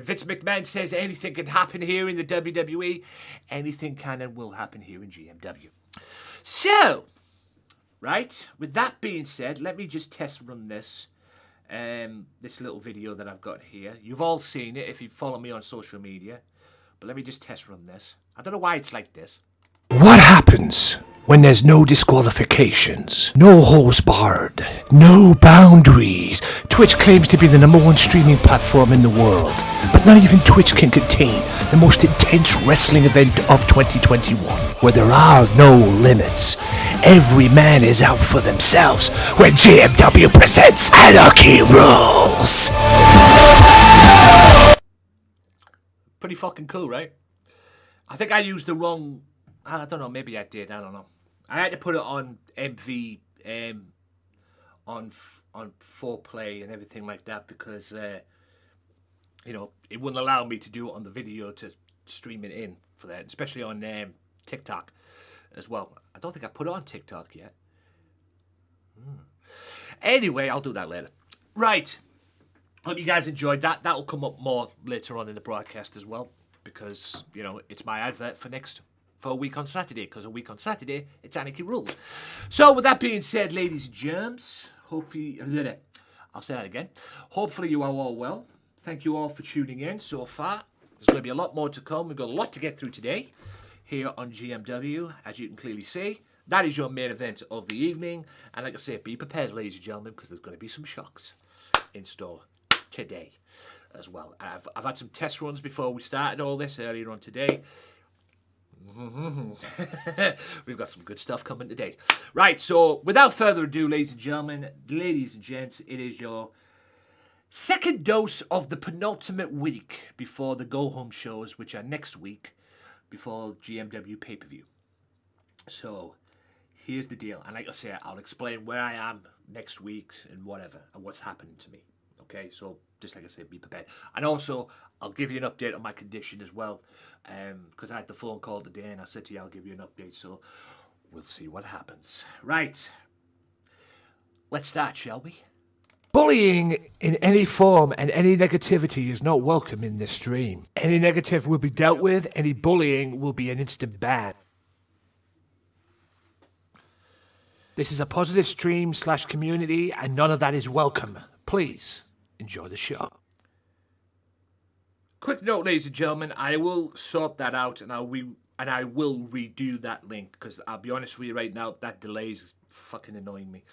Vince McMahon says anything can happen here in the WWE, anything can and will happen here in GMW. So, right, with that being said, let me just test run this. This little video that I've got here. You've all seen it if you follow me on social media. But let me just test run this. I don't know why it's like this. What happens when there's no disqualifications, no holds barred, no boundaries? Twitch claims to be the #1 streaming platform in the world, but not even Twitch can contain the most intense wrestling event of 2021, where there are no limits. Every man is out for themselves when GMW presents Anarchy Rules. Pretty fucking cool, right? I think I used the wrong... I don't know, maybe I did, I don't know. I had to put it on MV, on 4Play and everything like that because, you know, it wouldn't allow me to do it on the video to stream it in for that, especially on TikTok as well. I don't think I put it on TikTok yet. Anyway, I'll do that later. Right. Hope you guys enjoyed that. That'll come up more later on in the broadcast as well because, you know, it's my advert for a week on Saturday, because a week on Saturday, it's Anarchy Rules. So, with that being said, ladies and germs, hopefully, I'll say that again. Hopefully you are all well. Thank you all for tuning in so far. There's going to be a lot more to come. We've got a lot to get through today here on GMW, as you can clearly see. That is your main event of the evening. And like I say, be prepared, ladies and gentlemen, because there's going to be some shocks in store today as well. I've had some test runs before we started all this earlier on today. We've got some good stuff coming today. Right, so without further ado, ladies and gentlemen, ladies and gents, it is your second dose of the penultimate week before the go-home shows, which are next week before GMW pay-per-view. So, here's the deal. And like I say, I'll explain where I am next week and whatever, and what's happening to me. Okay, so just like I said, be prepared. And also, I'll give you an update on my condition as well, because I had the phone call today, and I said to you, I'll give you an update, so we'll see what happens. Right, let's start, shall we? Bullying in any form and any negativity is not welcome in this stream. Any negative will be dealt with, any bullying will be an instant ban. This is a positive stream / community, and none of that is welcome. Please enjoy the show. Quick note, ladies and gentlemen, I will sort that out, and I will redo that link, because I'll be honest with you right now, that delay is fucking annoying me.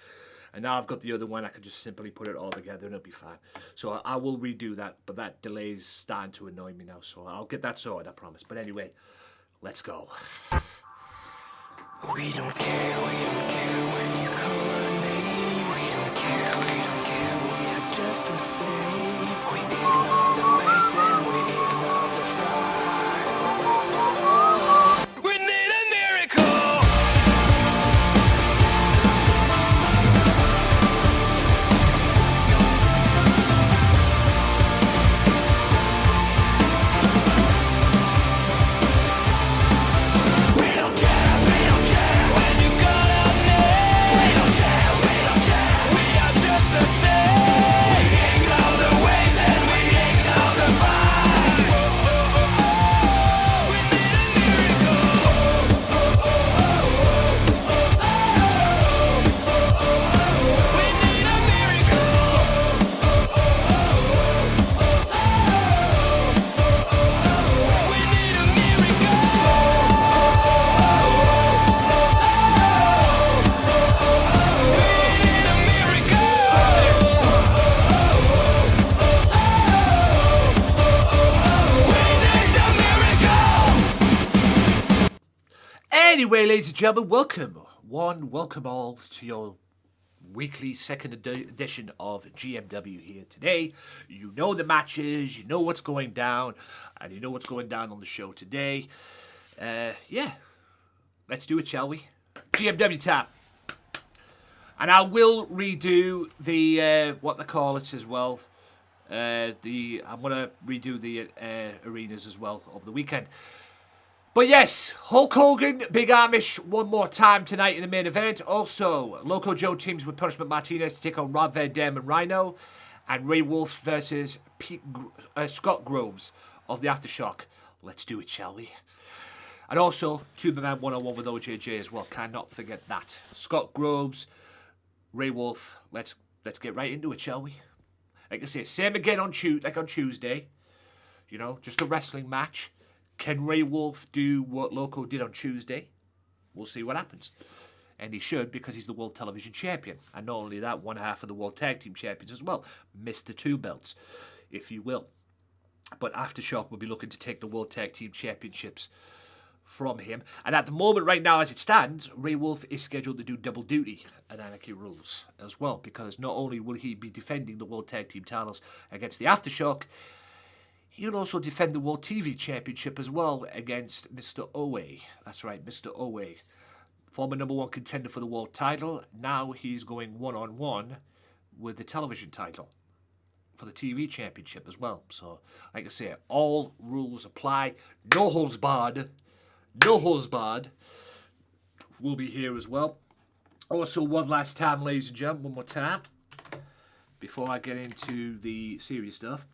And now I've got the other one, I can just simply put it all together and it'll be fine. So I will redo that, but that delay is starting to annoy me now, so I'll get that sorted, I promise. But anyway, let's go. We don't care when you call our name. We don't care, we are just the same. We ignore the race and we ignore the fight. We need a miracle. We don't care when you call our name. We don't care, we are just the same. We ignore the ways and we ignore the fight. We need a miracle. We need a miracle. We need a Anyway, ladies and gentlemen, welcome all to your weekly second edition of GMW here today. You know the matches, you know what's going down, and you know what's going down on the show today. Yeah, let's do it, shall we? GMW tap. And I will redo the, what they call it as well. I'm going to redo the arenas as well over the weekend. But yes, Hulk Hogan, Big Amish, one more time tonight in the main event. Also, Loco Joe teams with Punishment Martinez to take on Rob Van Dam and Rhino. and Ray Wolf versus Scott Groves of the Aftershock. Let's do it, shall we? And also, Tuberman 1-on-1 with OJJ as well. Cannot forget that. Scott Groves, Ray Wolf. Let's get right into it, shall we? Like I say, same again on Tuesday. You know, just a wrestling match. Can Ray Wolf do what Loco did on Tuesday? We'll see what happens. And he should, because he's the World Television Champion. And not only that, one half of the World Tag Team Champions as well. Mr. Two Belts, if you will. But Aftershock will be looking to take the World Tag Team Championships from him. And at the moment, right now, as it stands, Ray Wolf is scheduled to do double duty at Anarchy Rules as well. Because not only will he be defending the World Tag Team titles against the Aftershock, he'll also defend the World TV Championship as well against Mr. Owe. That's right, Mr. Owe. Former #1 contender for the world title. Now he's going one-on-one with the television title for the TV championship as well. So, like I say, all rules apply. No holds barred. No holds barred. We'll be here as well. Also, one last time, ladies and gentlemen, one more time, before I get into the serious stuff.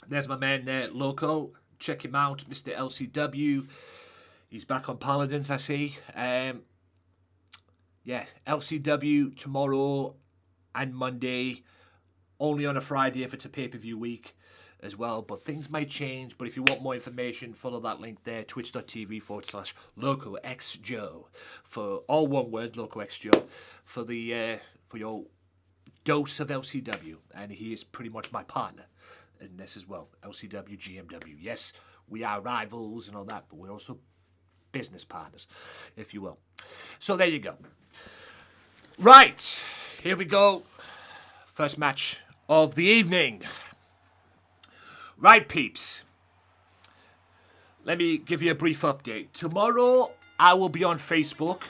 There's my man there, Loco. Check him out, Mr. LCW. He's back on Paladins, I see. Yeah, LCW tomorrow and Monday. Only on a Friday if it's a pay-per-view week as well. But things might change. But if you want more information, follow that link there. Twitch.tv/LocoXJoe. For all one word, LocoXJoe. For your dose of LCW. And he is pretty much my partner in this as well. LCW, GMW. Yes, we are rivals and all that. But we're also business partners, if you will. So there you go. Right, here we go. First match of the evening. Right, peeps. Let me give you a brief update. Tomorrow, I will be on Facebook.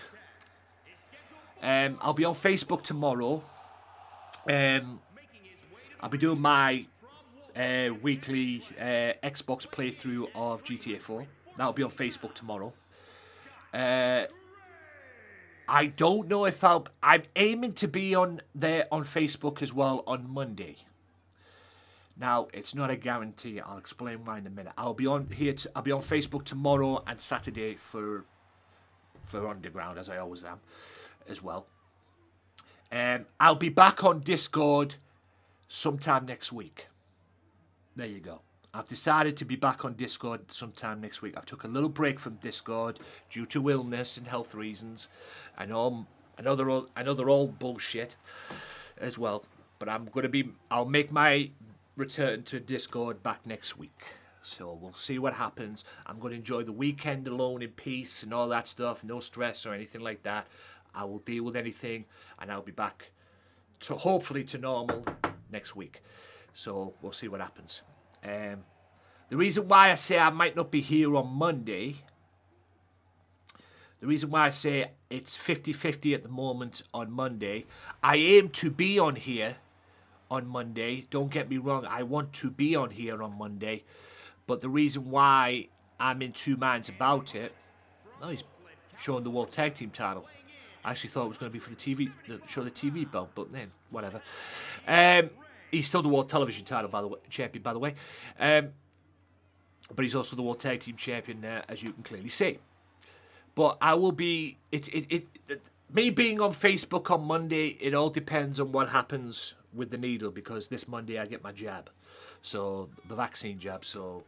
I'll be on Facebook tomorrow. I'll be doing my weekly Xbox playthrough of GTA 4. That'll be on Facebook tomorrow. I don't know if I'm aiming to be on there on Facebook as well on Monday. Now, it's not a guarantee. I'll explain why in a minute. I'll be on Facebook tomorrow and Saturday for Underground, as I always am, as well. I'll be back on Discord sometime next week. There you go. I've decided to be back on Discord sometime next week. I've took a little break from Discord due to illness and health reasons. I know they're all bullshit as well. But I'll make my return to Discord back next week. So we'll see what happens. I'm going to enjoy the weekend alone in peace and all that stuff. No stress or anything like that. I will deal with anything and I'll be back to hopefully to normal next week. So we'll see what happens. The reason why I say I might not be here on Monday, the reason why I say it's 50-50 at the moment on Monday, I aim to be on here on Monday. Don't get me wrong, I want to be on here on Monday. But the reason why I'm in two minds about it, oh, he's showing the World Tag Team title. I actually thought it was going to be for the TV belt, but then, whatever. He's still the World Television title, champion, by the way. But he's also the World Tag Team Champion, as you can clearly see. But I will be... me being on Facebook on Monday, it all depends on what happens with the needle, because this Monday I get my jab. So, the vaccine jab, so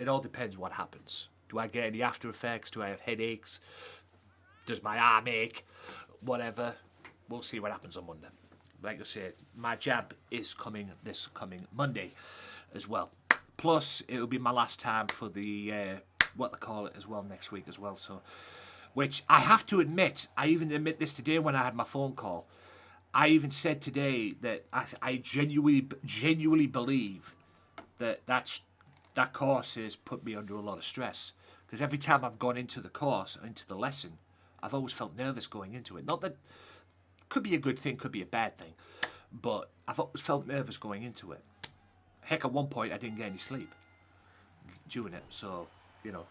it all depends what happens. Do I get any after effects? Do I have headaches? Does my arm ache? Whatever. We'll see what happens on Monday. Like I said, my jab is coming this coming Monday as well. Plus, it will be my last time for the, what they call it as well, next week as well. So, which I have to admit, I even admit this today when I had my phone call. I even said today that I genuinely believe that course has put me under a lot of stress. Because every time I've gone into the course, into the lesson, I've always felt nervous going into it. Not that could be a good thing, could be a bad thing, but I've always felt nervous going into it. Heck, at one point I didn't get any sleep during it. So, you know,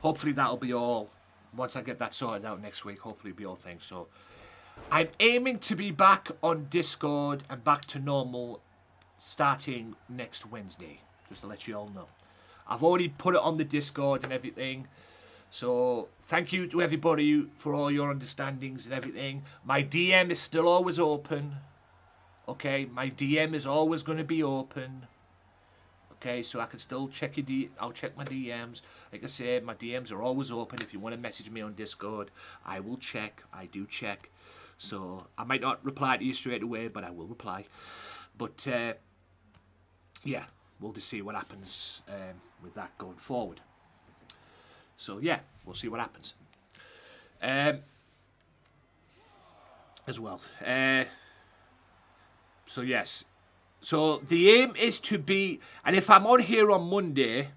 hopefully that'll be all. Once I get that sorted out next week, hopefully it'll be all things. So, I'm aiming to be back on Discord and back to normal starting next Wednesday, just to let you all know. I've already put it on the Discord and everything. So thank you to everybody for all your understandings and everything. My DM is still always open. Okay, my DM is always going to be open. Okay, so I can still check I'll check my DMs. Like I said, my DMs are always open. If you want to message me on Discord, I will check. I do check. So I might not reply to you straight away, but I will reply. But yeah, we'll just see what happens with that going forward. So yeah, we'll see what happens. As well. So yes. So the aim is to be, and if I'm on here on Monday,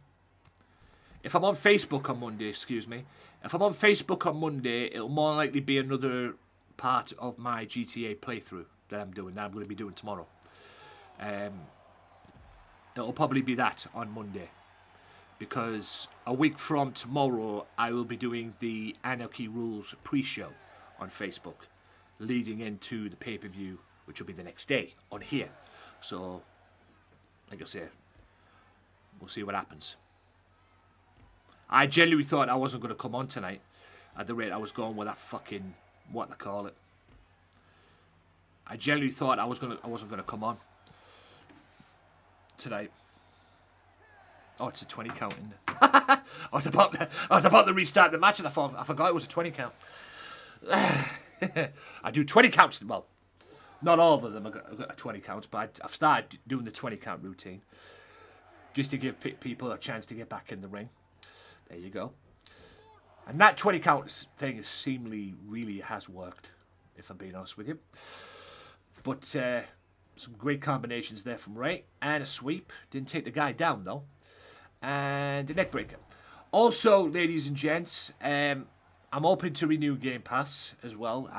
if I'm on Facebook on Monday, excuse me, if I'm on Facebook on Monday, it'll more likely be another part of my GTA playthrough that I'm going to be doing tomorrow. It'll probably be that on Monday, because a week from tomorrow I will be doing the Anarchy Rules pre-show on Facebook, leading into the pay-per-view, which will be the next day on here. So, like I said, we'll see what happens. I genuinely thought I wasn't going to come on tonight at the rate I was going with that fucking, what they call it. I genuinely thought I wasn't going to come on tonight. Oh, it's a 20 count, isn't it? I was about to restart the match and I forgot it was a 20 count. I do 20 counts, well, not all of them have got a 20 counts, but I've started doing the 20 count routine just to give people a chance to get back in the ring. There you go. And that 20 count thing seemingly really has worked, if I'm being honest with you. But some great combinations there from Ray. And a sweep. Didn't take the guy down, though. And a neck breaker. Also, ladies and gents, I'm hoping to renew Game Pass as well.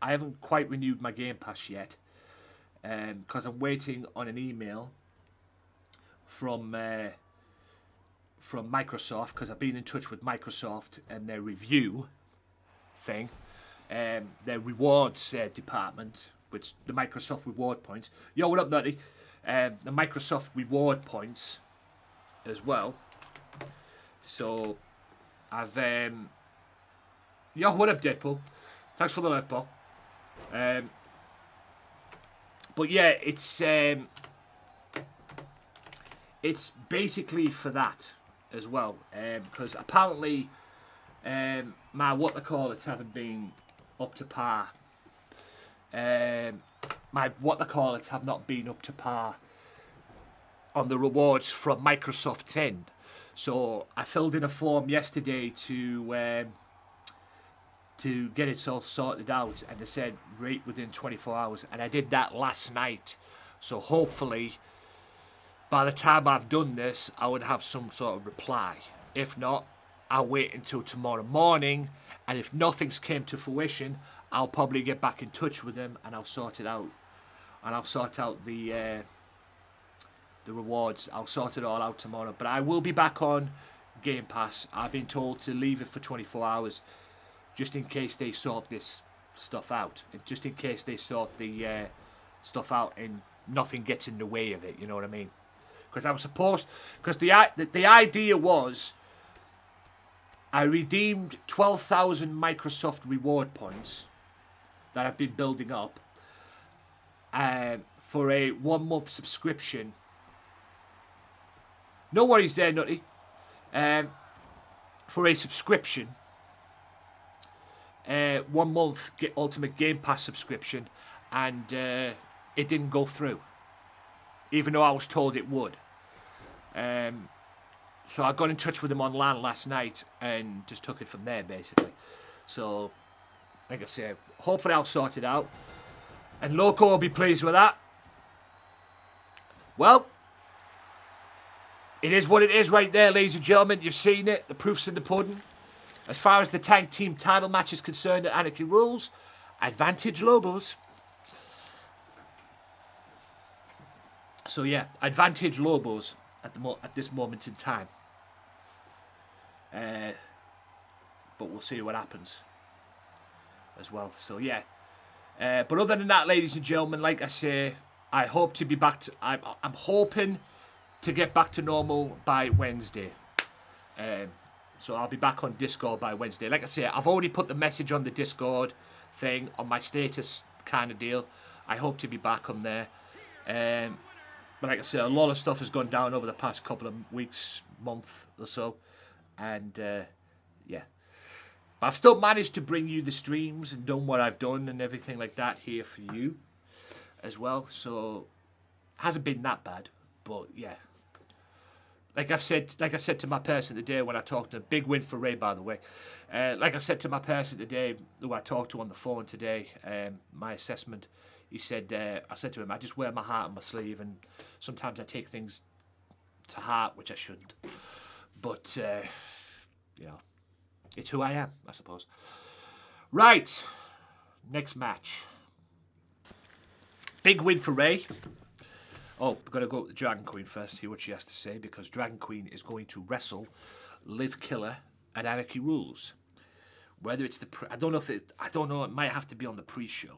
I haven't quite renewed my Game Pass yet, because I'm waiting on an email from Microsoft, because I've been in touch with Microsoft and their review thing, their rewards department, which the Microsoft reward points. Yo, what up, Nutty? The Microsoft reward points as well. So I've yo, what up, Deadpool? Thanks for the alert, Paul. But yeah, it's basically for that as well, because apparently my what they call it haven't been up to par. My what they call it have not been up to par on the rewards from Microsoft's end. So I filled in a form yesterday to get it all sorted out, and they said rate within 24 hours, and I did that last night. So hopefully by the time I've done this, I would have some sort of reply. If not, I'll wait until tomorrow morning, and if nothing's came to fruition, I'll probably get back in touch with them and I'll sort it out. And I'll sort out the rewards. I'll sort it all out tomorrow. But I will be back on Game Pass. I've been told to leave it for 24 hours. Just in case they sort this stuff out. And just in case they sort the stuff out and nothing gets in the way of it, you know what I mean? Because I was supposed... Because the idea was... I redeemed 12,000 Microsoft reward points that I've been building up for a 1-month subscription. No worries there, Nutty. For a subscription... 1 month Ultimate Game Pass subscription, and it didn't go through, even though I was told it would. So I got in touch with them online last night and just took it from there, basically. So, like I said, hopefully I'll sort it out, and Loco will be pleased with that. Well, it is what it is right there, ladies and gentlemen. You've seen it. The proof's in the pudding. As far as the tag team title match is concerned at Anarchy Rules, Advantage Lobos. So yeah, Advantage Lobos at this moment in time. But we'll see what happens as well. So yeah. But other than that, ladies and gentlemen, like I say, I hope to be back to... I'm hoping to get back to normal by Wednesday. So I'll be back on Discord by Wednesday. Like I say, I've already put the message on the Discord thing, on my status kind of deal. I hope to be back on there. But like I say, a lot of stuff has gone down over the past couple of weeks, month or so. And, yeah. But I've still managed to bring you the streams and done what I've done and everything like that here for you as well. So, it hasn't been that bad. But, yeah. Like I said to my person today when I talked to him, big win for Ray, by the way. Like I said to my person today, who I talked to on the phone today, my assessment, he said, I said to him, I just wear my heart on my sleeve, and sometimes I take things to heart, which I shouldn't. But, you know, it's who I am, I suppose. Right, next match. Big win for Ray. Oh, we've got to go to the Dragon Queen first, hear what she has to say, because Dragon Queen is going to wrestle Liv Killer at Anarchy Rules. Whether it's the... I don't know, it might have to be on the pre-show.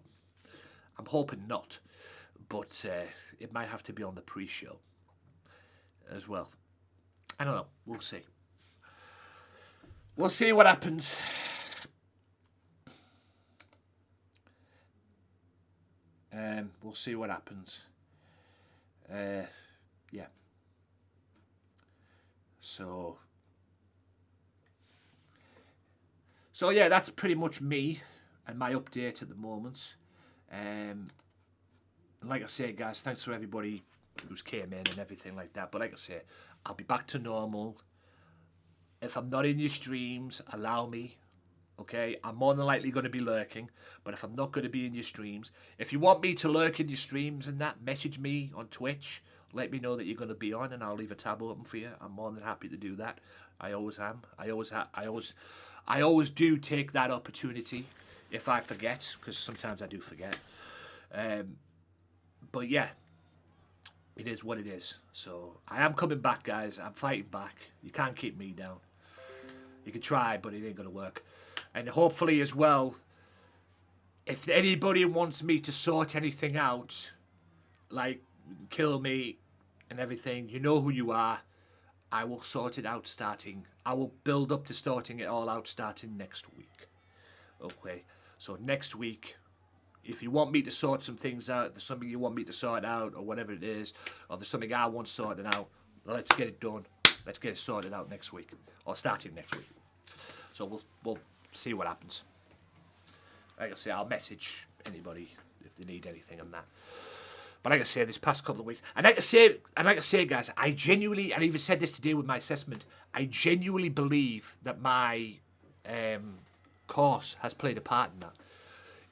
I'm hoping not, but it might have to be on the pre-show as well. I don't know, we'll see. We'll see what happens. We'll see what happens. Yeah. So yeah, that's pretty much me and my update at the moment. And like I say, guys, thanks for everybody who's came in and everything like that. But like I say, I'll be back to normal. If I'm not in your streams, allow me. Okay, I'm more than likely going to be lurking, but if I'm not going to be in your streams, if you want me to lurk in your streams and that, message me on Twitch. Let me know that you're going to be on, and I'll leave a tab open for you. I'm more than happy to do that. I always am. I always do take that opportunity if I forget, because sometimes I do forget. But yeah, it is what it is. So I am coming back, guys. I'm fighting back. You can't keep me down. You can try, but it ain't going to work. And hopefully as well, if anybody wants me to sort anything out, like kill me and everything, you know who you are. I will sort it out starting. I will build up to sorting it all out starting next week. Okay, so next week, if you want me to sort some things out, there's something you want me to sort out or whatever it is, or there's something I want sorted out, let's get it done. Let's get it sorted out next week, or starting next week. So we'll see what happens. Like I say, I'll message anybody if they need anything on that. But like I say, this past couple of weeks, and like I say, guys, I genuinely, and I even said this today with my assessment, I genuinely believe that my course has played a part in that,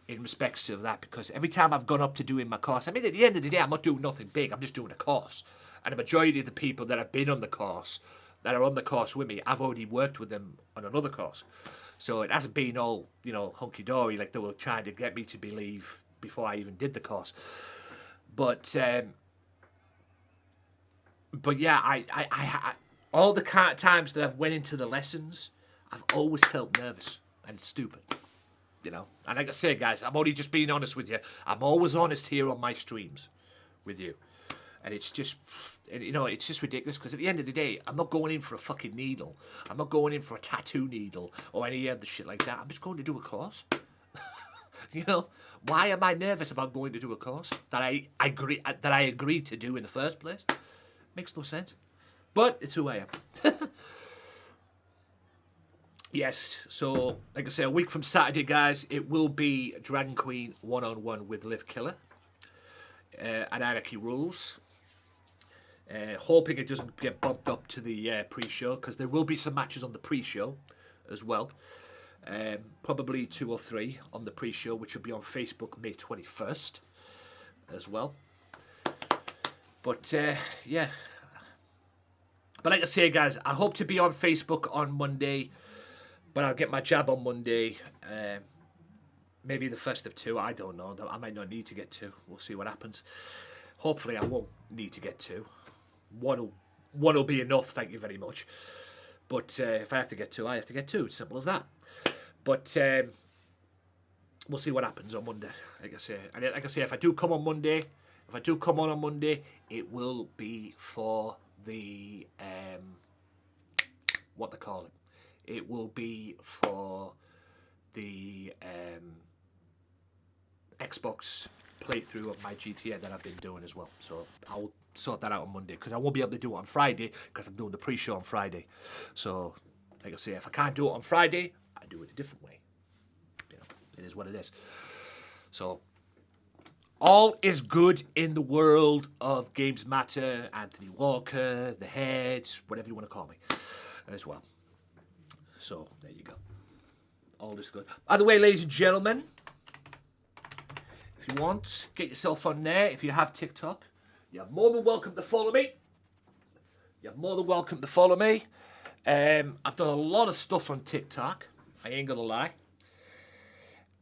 in respects of that, because every time I've gone up to doing my course, I mean, at the end of the day, I'm not doing nothing big, I'm just doing a course. And the majority of the people that have been on the course, that are on the course with me, I've already worked with them on another course. So it hasn't been all, you know, hunky-dory like they were trying to get me to believe before I even did the course. But yeah, I all the times that I've went into the lessons, I've always felt nervous and stupid, you know. And like I say, guys, I'm only just being honest with you. I'm always honest here on my streams with you. And it's just, you know, it's just ridiculous because at the end of the day, I'm not going in for a fucking needle. I'm not going in for a tattoo needle or any other shit like that. I'm just going to do a course. You know, why am I nervous about going to do a course that I agreed to do in the first place? Makes no sense. But it's who I am. Yes, so like I say, a week from Saturday, guys, it will be Dragon Queen 1-on-1 with Liv Killer at Anarchy Rules. Hoping it doesn't get bumped up to the pre-show, because there will be some matches on the pre-show as well. Probably 2 or 3 on the pre-show, which will be on Facebook May 21st as well. But yeah. But like I say, guys, I hope to be on Facebook on Monday, but I'll get my jab on Monday. Maybe the first of 2, I don't know. I might not need to get 2. We'll see what happens. Hopefully I won't need to get 2. One will be enough, thank you very much. But if I have to get 2, I have to get 2. Simple as that. But we'll see what happens on Monday, like I say. And like I say, if I do come on Monday, if I do come on Monday, it will be for the what they call it. It will be for the Xbox playthrough of my GTA that I've been doing as well. So I'll sort that out on Monday because I won't be able to do it on Friday because I'm doing the pre-show on Friday. So, like I say, if I can't do it on Friday, I do it a different way. You know, it is what it is. So, all is good in the world of Gamesmatter, Anthony Walker, The Head, whatever you want to call me, as well. So, there you go. All is good. By the way, ladies and gentlemen, if you want, get yourself on there. If you have TikTok, you're more than welcome to follow me. You're more than welcome to follow me. I've done a lot of stuff on TikTok. I ain't gonna lie.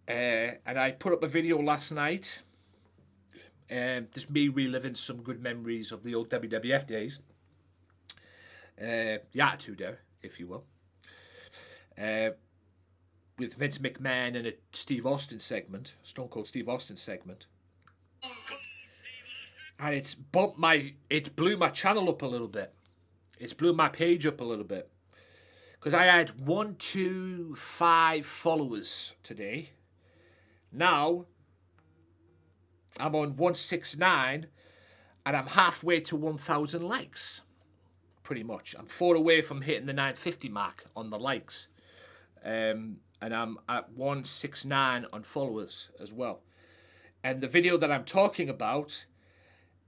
And I put up a video last night. Just me reliving some good memories of the old WWF days. The Attitude Era, if you will. With Vince McMahon and a Steve Austin segment, Stone Cold Steve Austin segment. And it blew my channel up a little bit. It's blew my page up a little bit. Because I had 125 followers today. Now, I'm on 169 and I'm halfway to 1,000 likes. Pretty much. I'm 4 away from hitting the 950 mark on the likes. And I'm at 169 on followers as well. And the video that I'm talking about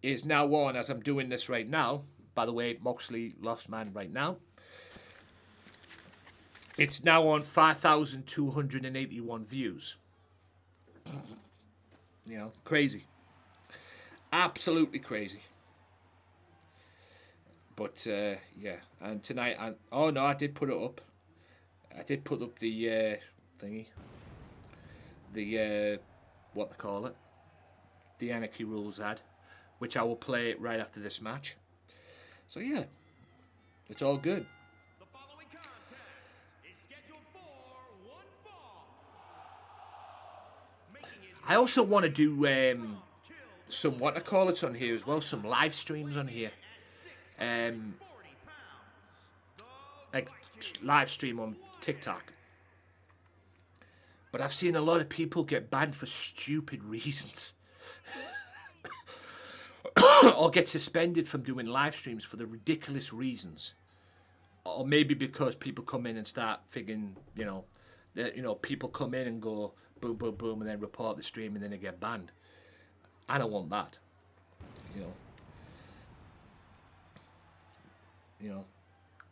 is now on, as I'm doing this right now. By the way, Moxley Lost Man right now. It's now on 5,281 views. You know, crazy. Absolutely crazy. But, yeah. And tonight, oh no, I did put it up. I did put up the thingy. The, what they call it. The Anarchy Rules ad. Which I will play right after this match. So, yeah. It's all good. The following contest is scheduled for one fall. I also want to do some, what I call it on here as well. Some live streams on here. Like, live stream on TikTok. But I've seen a lot of people get banned for stupid reasons. Or get suspended from doing live streams for the ridiculous reasons. Or maybe because people come in and start figuring, people come in and go boom, boom, boom, and then report the stream and then they get banned. I don't want that.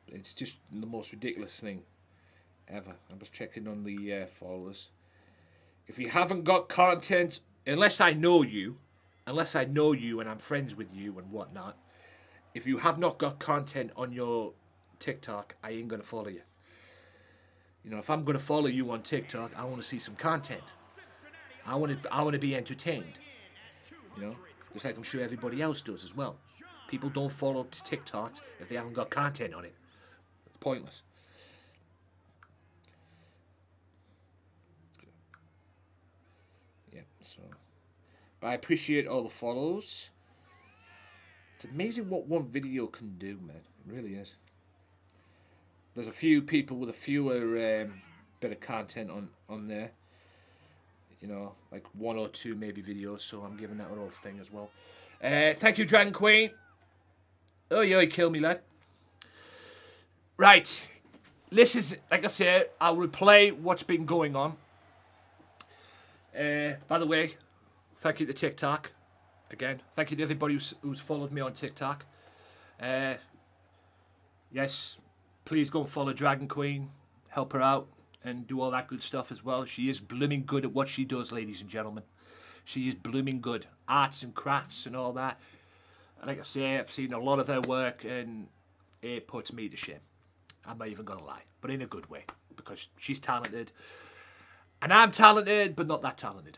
It's just the most ridiculous thing ever. I was checking on the followers. If you haven't got content, unless I know you and I'm friends with you and whatnot, if you have not got content on your TikTok, I ain't going to follow you. If I'm going to follow you on TikTok, I want to see some content. I want to be entertained. Just like I'm sure everybody else does as well. People don't follow TikToks if they haven't got content on it. It's pointless. Yeah, so... But I appreciate all the follows. It's amazing what one video can do, man. It really is. There's a few people with a fewer bit of content on there. Like 1 or 2 maybe videos. So I'm giving that a little thing as well. Thank you, Dragon Queen. Oh, you kill me, lad. Right. This is, like I said, I'll replay what's been going on. By the way, thank you to TikTok. Again, thank you to everybody who's followed me on TikTok. Yes, please go and follow Dragon Queen. Help her out and do all that good stuff as well. She is blooming good at what she does, ladies and gentlemen. She is blooming good. Arts and crafts and all that. Like I say, I've seen a lot of her work and it puts me to shame. I'm not even going to lie. But in a good way. Because she's talented. And I'm talented, but not that talented.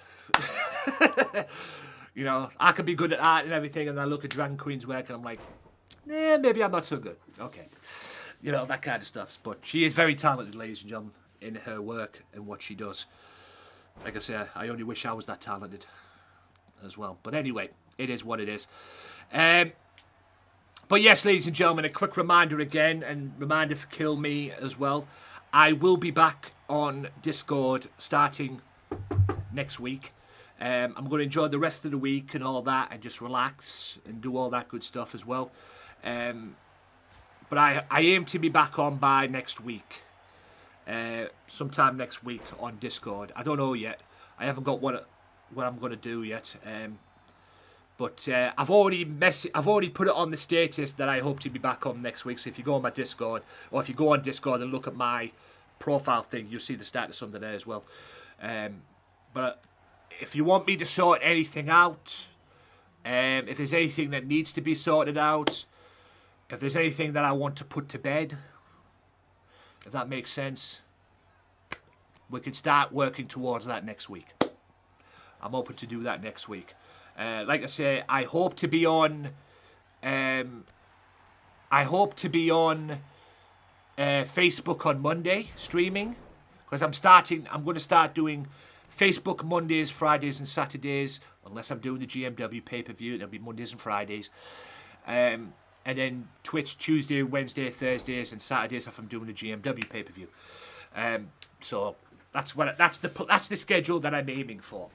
I could be good at art and everything, and I look at Dragon Queen's work and I'm like, maybe I'm not so good. Okay. That kind of stuff. But she is very talented, ladies and gentlemen, in her work and what she does. Like I say, I only wish I was that talented as well. But anyway, it is what it is. But yes, ladies and gentlemen, a quick reminder again, and reminder for Kill Me as well. I will be back on Discord starting next week. I'm going to enjoy the rest of the week and all that, and just relax and do all that good stuff as well. But I aim to be back on by next week. Sometime next week on Discord. I don't know yet. I haven't got what I'm going to do yet. But I've already put it on the status that I hope to be back on next week. So if you go on my Discord, or if you go on Discord and look at my profile thing, you'll see the status under there as well. But if you want me to sort anything out, if there's anything that needs to be sorted out, if there's anything that I want to put to bed, if that makes sense, we can start working towards that next week. I'm open to do that next week. Like I say, I hope to be on Facebook on Monday streaming, because I'm going to start doing Facebook Mondays, Fridays and Saturdays, unless I'm doing the GMW pay-per-view. It'll be Mondays and Fridays. And then Twitch Tuesday, Wednesday, Thursdays and Saturdays if I'm doing the GMW pay-per-view. So that's the schedule that I'm aiming for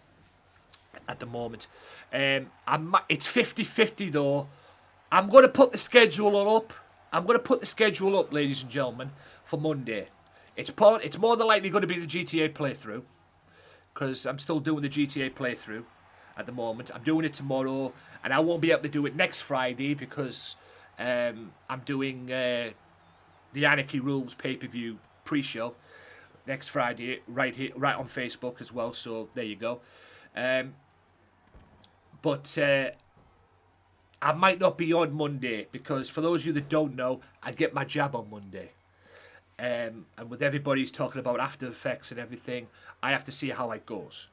at the moment. It's 50-50 though. I'm going to put the schedule up. Ladies and gentlemen, for Monday. It's more than likely going to be the GTA playthrough, because I'm still doing the GTA playthrough at the moment. I'm doing it tomorrow, and I won't be able to do it next Friday because I'm doing the Anarchy Rules pay-per-view pre-show next Friday, right on Facebook as well. So there you go. But I might not be on Monday, because for those of you that don't know, I get my jab on Monday. And with everybody's talking about After Effects and everything, I have to see how it goes.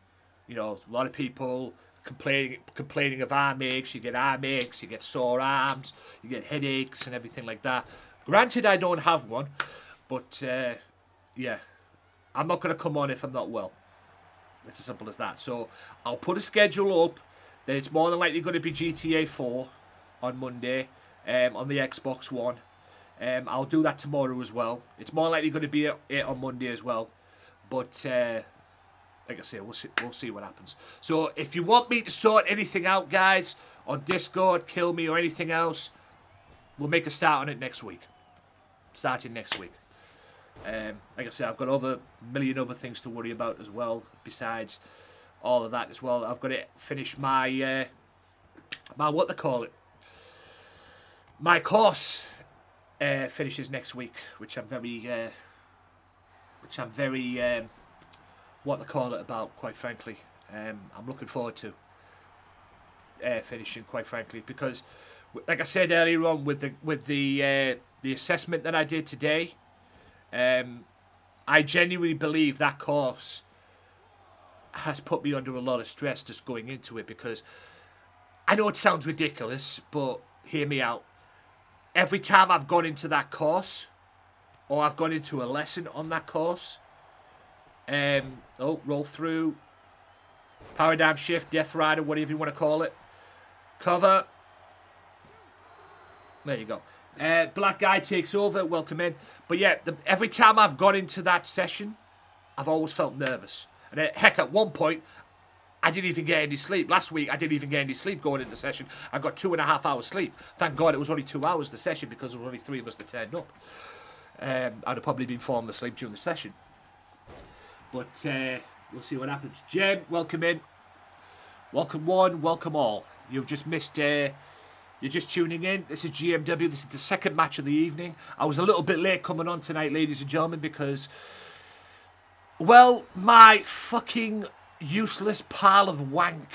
You know, a lot of people complaining of arm aches. You get arm aches, you get sore arms, you get headaches and everything like that. Granted, I don't have one, but yeah, I'm not going to come on if I'm not well. It's as simple as that. So I'll put a schedule up. Then it's more than likely going to be GTA 4 on Monday on the Xbox One. I'll do that tomorrow as well. It's more likely going to be it on Monday as well. But like I say, we'll see what happens. So if you want me to sort anything out, guys, on Discord, Kill Me or anything else, we'll make a start on it next week. Starting next week. Like I say, I've got a million other things to worry about as well, besides all of that as well. I've got to finish my what they call it, my course finishes next week, which I'm very what they call it about, quite frankly. I'm looking forward to finishing, quite frankly, because like I said earlier on, with the assessment that I did today, I genuinely believe that course has put me under a lot of stress just going into it, because I know it sounds ridiculous, but hear me out. Every time I've gone into that course, or I've gone into a lesson on that course, roll through, paradigm shift, death rider, whatever you want to call it, cover, there you go. Black guy takes over, welcome in. But yeah, every time I've gone into that session, I've always felt nervous. And heck, at one point, I didn't even get any sleep. Last week, I didn't even get any sleep going into the session. I got 2.5 hours sleep. Thank God it was only 2 hours, the session, because there were only 3 of us that turned up. I'd have probably been falling asleep during the session. But we'll see what happens. Jem, welcome in. Welcome one, welcome all. You've just missed... You're just tuning in. This is GMW. This is the second match of the evening. I was a little bit late coming on tonight, ladies and gentlemen, because, well, my fucking useless pile of wank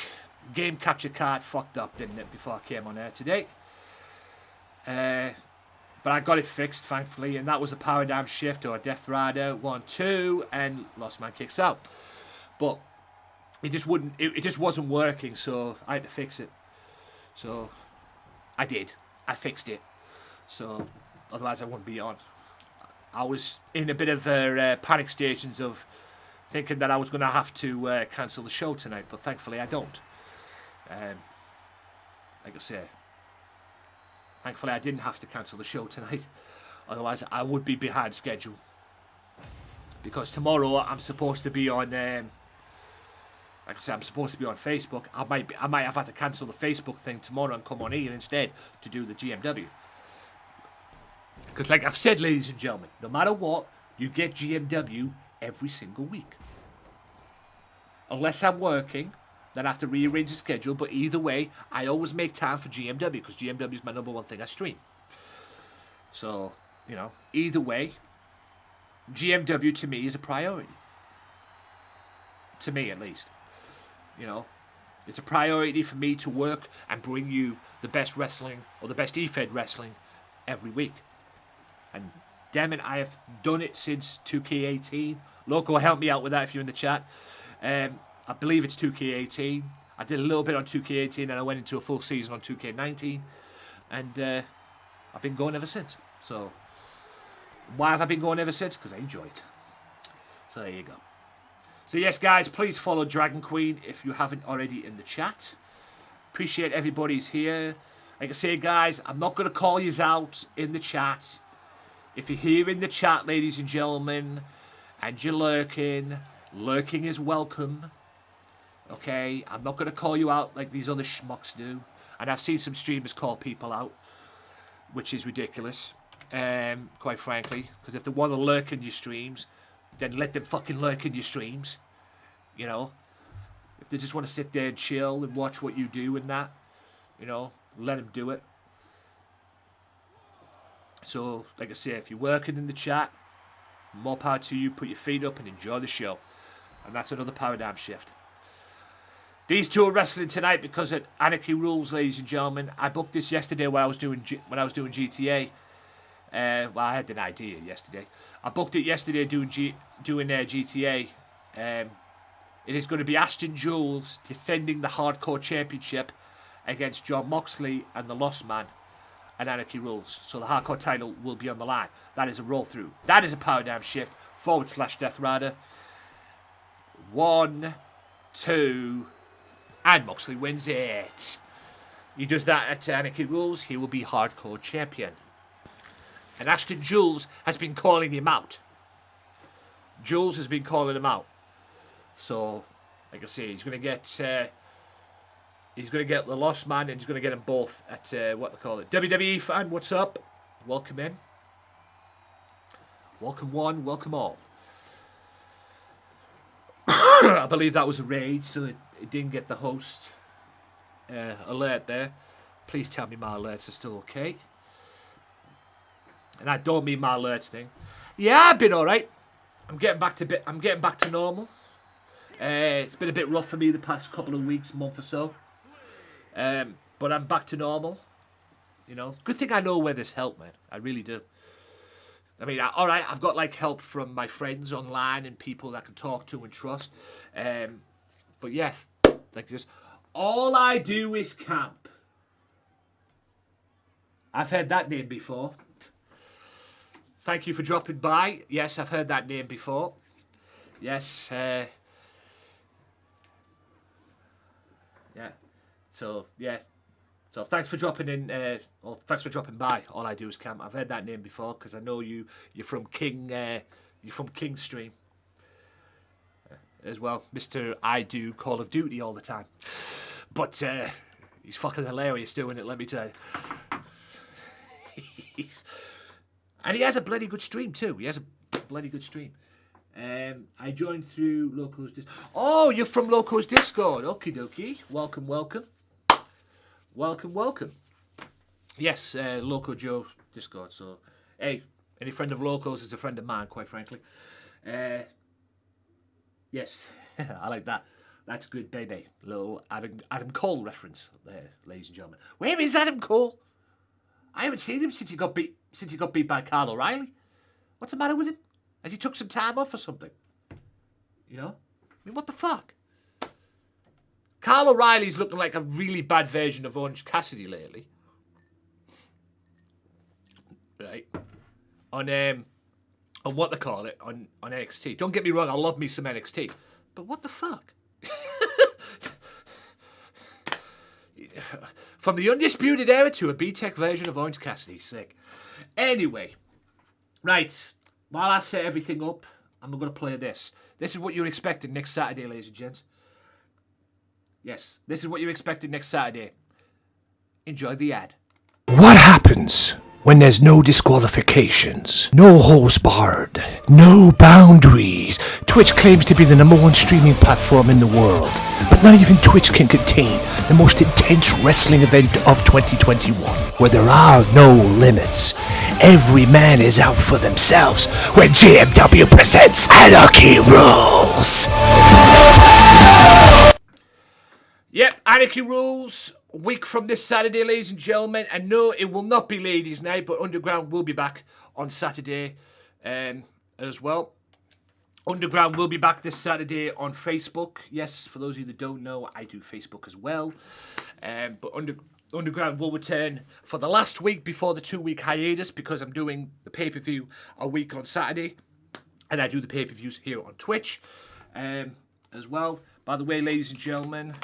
game capture card fucked up, didn't it, before I came on air today. But I got it fixed, thankfully, and that was a paradigm shift or a death rider 1-2, and Lost Man kicks out. But it just wouldn't. It just wasn't working, so I had to fix it. So I did. I fixed it. So otherwise I wouldn't be on. I was in a bit of panic stations of thinking that I was going to have to cancel the show tonight, but thankfully I don't. like I say, thankfully I didn't have to cancel the show tonight. Otherwise, I would be behind schedule. Because tomorrow I'm supposed to be on, like I said, I'm supposed to be on Facebook. I might have had to cancel the Facebook thing tomorrow and come on here instead to do the GMW. Because like I've said, ladies and gentlemen, no matter what, you get GMW every single week. Unless I'm working, then I have to rearrange the schedule. But either way, I always make time for GMW because GMW is my number one thing I stream. So, you know, either way, GMW to me is a priority. To me, at least. You know, it's a priority for me to work and bring you the best wrestling or the best EFED wrestling every week. And damn it, I have done it since 2K18. Loco, help me out with that if you're in the chat. I believe it's 2K18. I did a little bit on 2K18 and I went into a full season on 2K19. And I've been going ever since. So, why have I been going ever since? Because I enjoy it. So there you go. So yes, guys, please follow Dragon Queen if you haven't already in the chat. Appreciate everybody's here. Like I say, guys, I'm not going to call you out in the chat. If you're here in the chat, ladies and gentlemen, and you're lurking is welcome. Okay? I'm not going to call you out like these other schmucks do. And I've seen some streamers call people out, which is ridiculous, quite frankly. Because if they want to lurk in your streams, then let them fucking lurk in your streams. You know? If they just want to sit there and chill and watch what you do and that, you know, let them do it. So, like I say, if you're working in the chat, more power to you. Put your feet up and enjoy the show. And that's another paradigm shift. These two are wrestling tonight because at Anarchy Rules, ladies and gentlemen. I booked this yesterday when I was doing GTA. Well, I had an idea yesterday. I booked it yesterday doing GTA. It is going to be Ashton Jules defending the Hardcore Championship against John Moxley and the Lost Man and Anarchy Rules. So the Hardcore title will be on the line. That is a roll through. That is a paradigm shift. / Death Rider. 1, 2, and Moxley wins it. He does that at Anarchy Rules. He will be Hardcore Champion. And Ashton Jules has been calling him out. Jules has been calling him out. So, like I say, he's going to get the Lost Man, and he's going to get them both at what they call it. WWE fan, what's up? Welcome in. Welcome one, welcome all. I believe that was a raid, so it didn't get the host alert there. Please tell me my alerts are still okay. And I don't mean my alerts thing. Yeah, I've been all right. I'm getting back to normal. It's been a bit rough for me the past couple of weeks, month or so. But I'm back to normal. You know, good thing I know where there's help, man. I really do. I mean, all right, I've got like help from my friends online and people that I can talk to and trust. But yeah, like this, all I do is camp. I've heard that name before. Thank you for dropping by. Yes, I've heard that name before. Yes. Yeah. So yeah. So thanks for dropping in. Or thanks for dropping by. All I do is camp. I've heard that name before because I know you're from King. You're from King Stream. As well, Mr. I do Call of Duty all the time. But he's fucking hilarious doing it. Let me tell you. And he has a bloody good stream too. He has a bloody good stream. I joined through Loco's Discord. Oh, you're from Loco's Discord. Okie dokie. Welcome, welcome. Welcome, welcome. Yes, Loco Joe Discord. So, hey, any friend of Loco's is a friend of mine, quite frankly. Yes, I like that. That's good, baby. Little Adam Cole reference there, ladies and gentlemen. Where is Adam Cole? I haven't seen him since he got beat by Kyle O'Reilly. What's the matter with him? Has he took some time off or something? You know? I mean, what the fuck? Kyle O'Reilly's looking like a really bad version of Orange Cassidy lately. Right. On what they call it, on NXT. Don't get me wrong, I love me some NXT. But what the fuck? From the Undisputed Era to a B-Tech version of Orange Cassidy. Sick. Anyway. Right. While I set everything up, I'm going to play this. This is what you're expecting next Saturday, ladies and gents. Yes, this is what you're expecting next Saturday. Enjoy the ad. What happens when there's no disqualifications, no holes barred, no boundaries? Twitch claims to be the #1 streaming platform in the world, but not even Twitch can contain the most intense wrestling event of 2021, where there are no limits. Every man is out for themselves when GMW presents Anarchy Rules. Yep, Anarchy Rules. A week from this Saturday, ladies and gentlemen. And no, it will not be Ladies' Night, but Underground will be back on Saturday as well. Underground will be back this Saturday on Facebook. Yes, for those of you that don't know, I do Facebook as well. But Underground will return for the last week before the 2-week hiatus, because I'm doing the pay-per-view a week on Saturday. And I do the pay-per-views here on Twitch as well. By the way, ladies and gentlemen,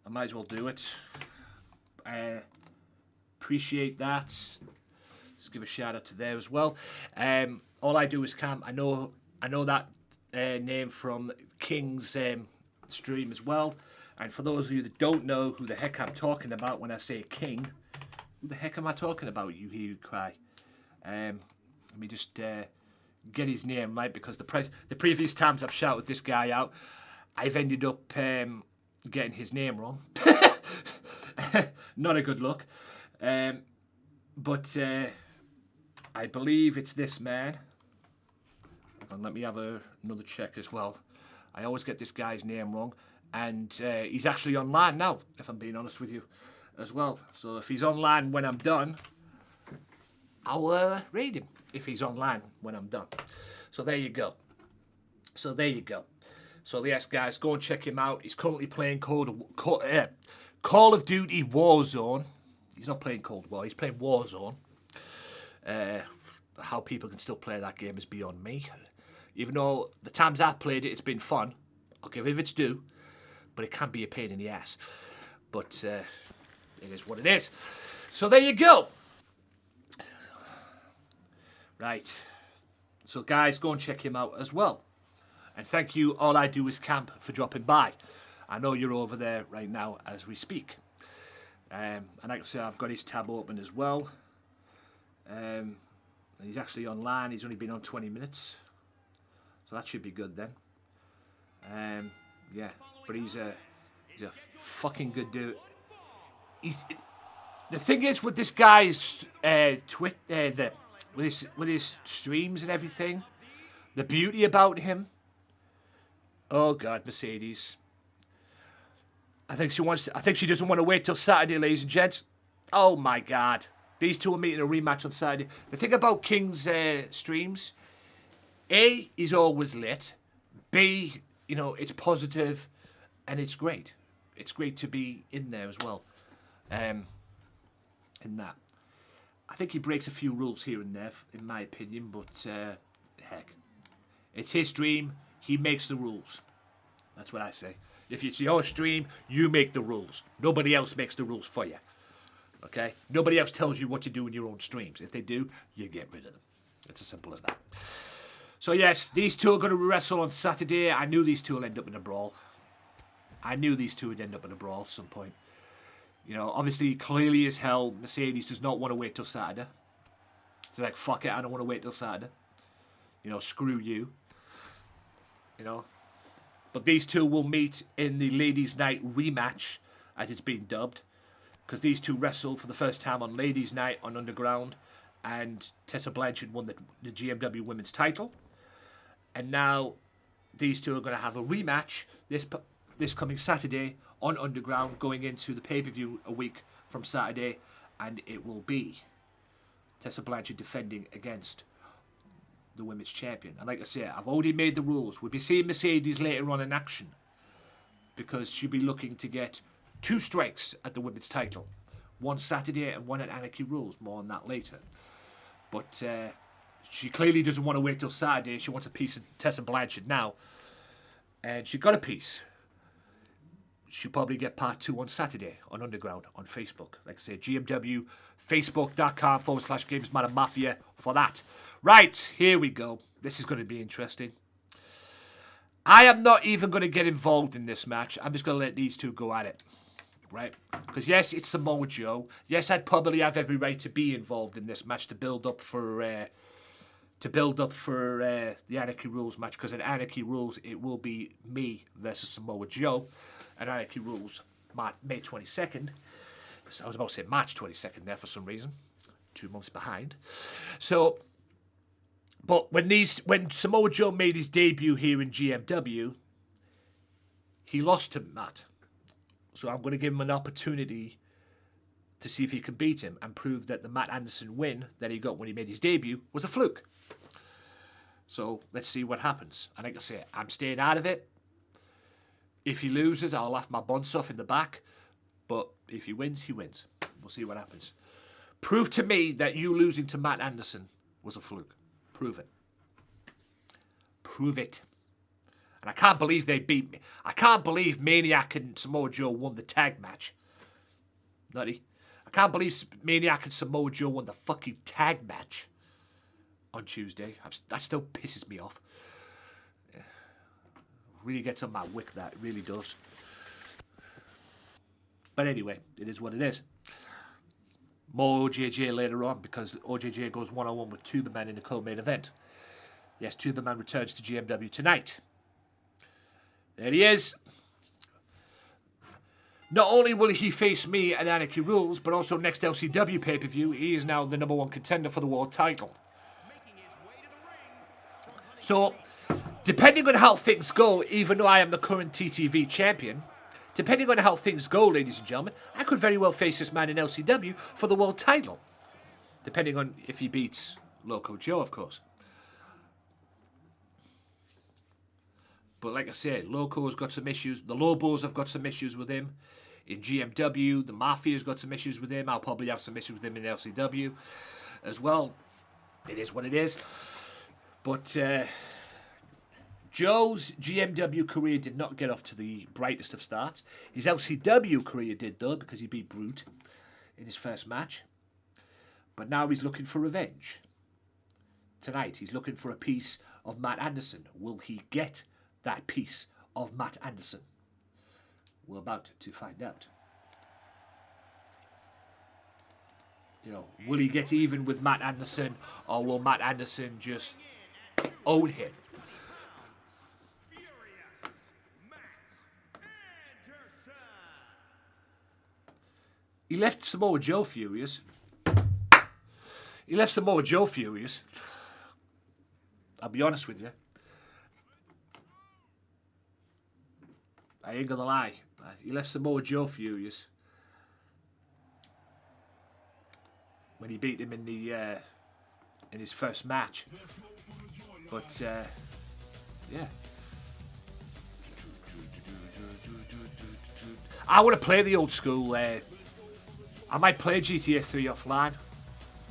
I might as well do it. Appreciate that. Just give a shout out to there as well. All I do is Cam. I know that name from King's stream as well. And for those of you that don't know who the heck I'm talking about when I say King, who the heck am I talking about? You hear you cry. Let me just get his name right, because the previous times I've shouted this guy out, I've ended up getting his name wrong. Not a good look. But I believe it's this man. And let me have another check as well. I always get this guy's name wrong. And he's actually online now, if I'm being honest with you, as well. So if he's online when I'm done, I'll read him if he's online when I'm done. So there you go. So yes, guys, go and check him out. He's currently playing Call of Duty Warzone. He's not playing Cold War, he's playing Warzone. How people can still play that game is beyond me. Even though the times I've played it, it's been fun. I'll give it its due. But it can be a pain in the ass. But it is what it is. So there you go. Right. So guys, go and check him out as well. And thank you, All I Do Is Camp, for dropping by. I know you're over there right now as we speak. And like I say, I've got his tab open as well. And he's actually online. He's only been on 20 minutes. So that should be good then. Yeah, but he's a fucking good dude. The thing is with this guy's with his streams and everything, the beauty about him. Oh God, Mercedes. I think she doesn't want to wait till Saturday, ladies and gents. Oh my God, these two are meeting a rematch on Saturday. The thing about King's streams, A, he's always lit. B, you know, it's positive, and it's great. It's great to be in there as well. In that, I think he breaks a few rules here and there, in my opinion. But heck, it's his stream. He makes the rules. That's what I say. If it's your stream, you make the rules. Nobody else makes the rules for you. Okay? Nobody else tells you what to do in your own streams. If they do, you get rid of them. It's as simple as that. So yes, these two are going to wrestle on Saturday. I knew these two will end up in a brawl. I knew these two would end up in a brawl at some point. You know, obviously, clearly as hell, Mercedes does not want to wait till Saturday. It's like, fuck it, I don't want to wait till Saturday. You know, screw you. You know. But these two will meet in the Ladies' Night rematch, as it's been dubbed. Because these two wrestled for the first time on Ladies' Night on Underground. And Tessa Blanchard won the GMW Women's title. And now these two are going to have a rematch this coming Saturday on Underground, going into the pay-per-view a week from Saturday. And it will be Tessa Blanchard defending against the women's champion. And like I say, I've already made the rules. We'll be seeing Mercedes later on in action, because she'll be looking to get 2 strikes at the women's title. One Saturday and one at Anarchy Rules. More on that later. But she clearly doesn't want to wait till Saturday. She wants a piece of Tessa Blanchard now. And she got a piece. She'll probably get part 2 on Saturday on Underground on Facebook. Like I say, GMW, facebook.com/Gamesmatter Mafia for that. Right, here we go. This is going to be interesting. I am not even going to get involved in this match. I'm just going to let these two go at it. Right? Because yes, it's Samoa Joe. Yes, I'd probably have every right to be involved in this match to build up for the Anarchy Rules match. Because in Anarchy Rules, it will be me versus Samoa Joe. And Anarchy Rules May 22nd. So I was about to say March 22nd there for some reason. 2 months behind. So, but when Samoa Joe made his debut here in GMW, he lost to Matt. So I'm going to give him an opportunity to see if he can beat him and prove that the Matt Anderson win that he got when he made his debut was a fluke. So let's see what happens. And like I say, I'm staying out of it. If he loses, I'll laugh my bonds off in the back. But if he wins, he wins. We'll see what happens. Prove to me that you losing to Matt Anderson was a fluke. Prove it. Prove it. And I can't believe they beat me. I can't believe Maniac and Samoa Joe won the tag match. Nutty. I can't believe Maniac and Samoa Joe won the fucking tag match on Tuesday. That still pisses me off. Yeah. Really gets on my wick, that. It really does. But anyway, it is what it is. More OJJ later on because OJJ goes one-on-one with Tuberman in the co-main event. Yes, Tuberman returns to GMW tonight. There he is. Not only will he face me at Anarchy Rules, but also next LCW pay-per-view, he is now the #1 contender for the world title. So, depending on how things go, even though I am the current TTV champion, depending on how things go, ladies and gentlemen, I could very well face this man in LCW for the world title. Depending on if he beats Loco Joe, of course. But like I said, Loco's got some issues. The Lobos have got some issues with him. In GMW, the Mafia's got some issues with him. I'll probably have some issues with him in LCW as well. It is what it is. But Joe's GMW career did not get off to the brightest of starts. His LCW career did, though, because he beat Brute in his first match. But now he's looking for revenge. Tonight, he's looking for a piece of Matt Anderson. Will he get that piece of Matt Anderson? We're about to find out. You know, will he get even with Matt Anderson, or will Matt Anderson just own him? He left Samoa Joe furious. He left Samoa Joe furious. I'll be honest with you. I ain't gonna lie. He left Samoa Joe furious when he beat him in the in his first match. But yeah, I want to play the old school. I might play GTA 3 offline,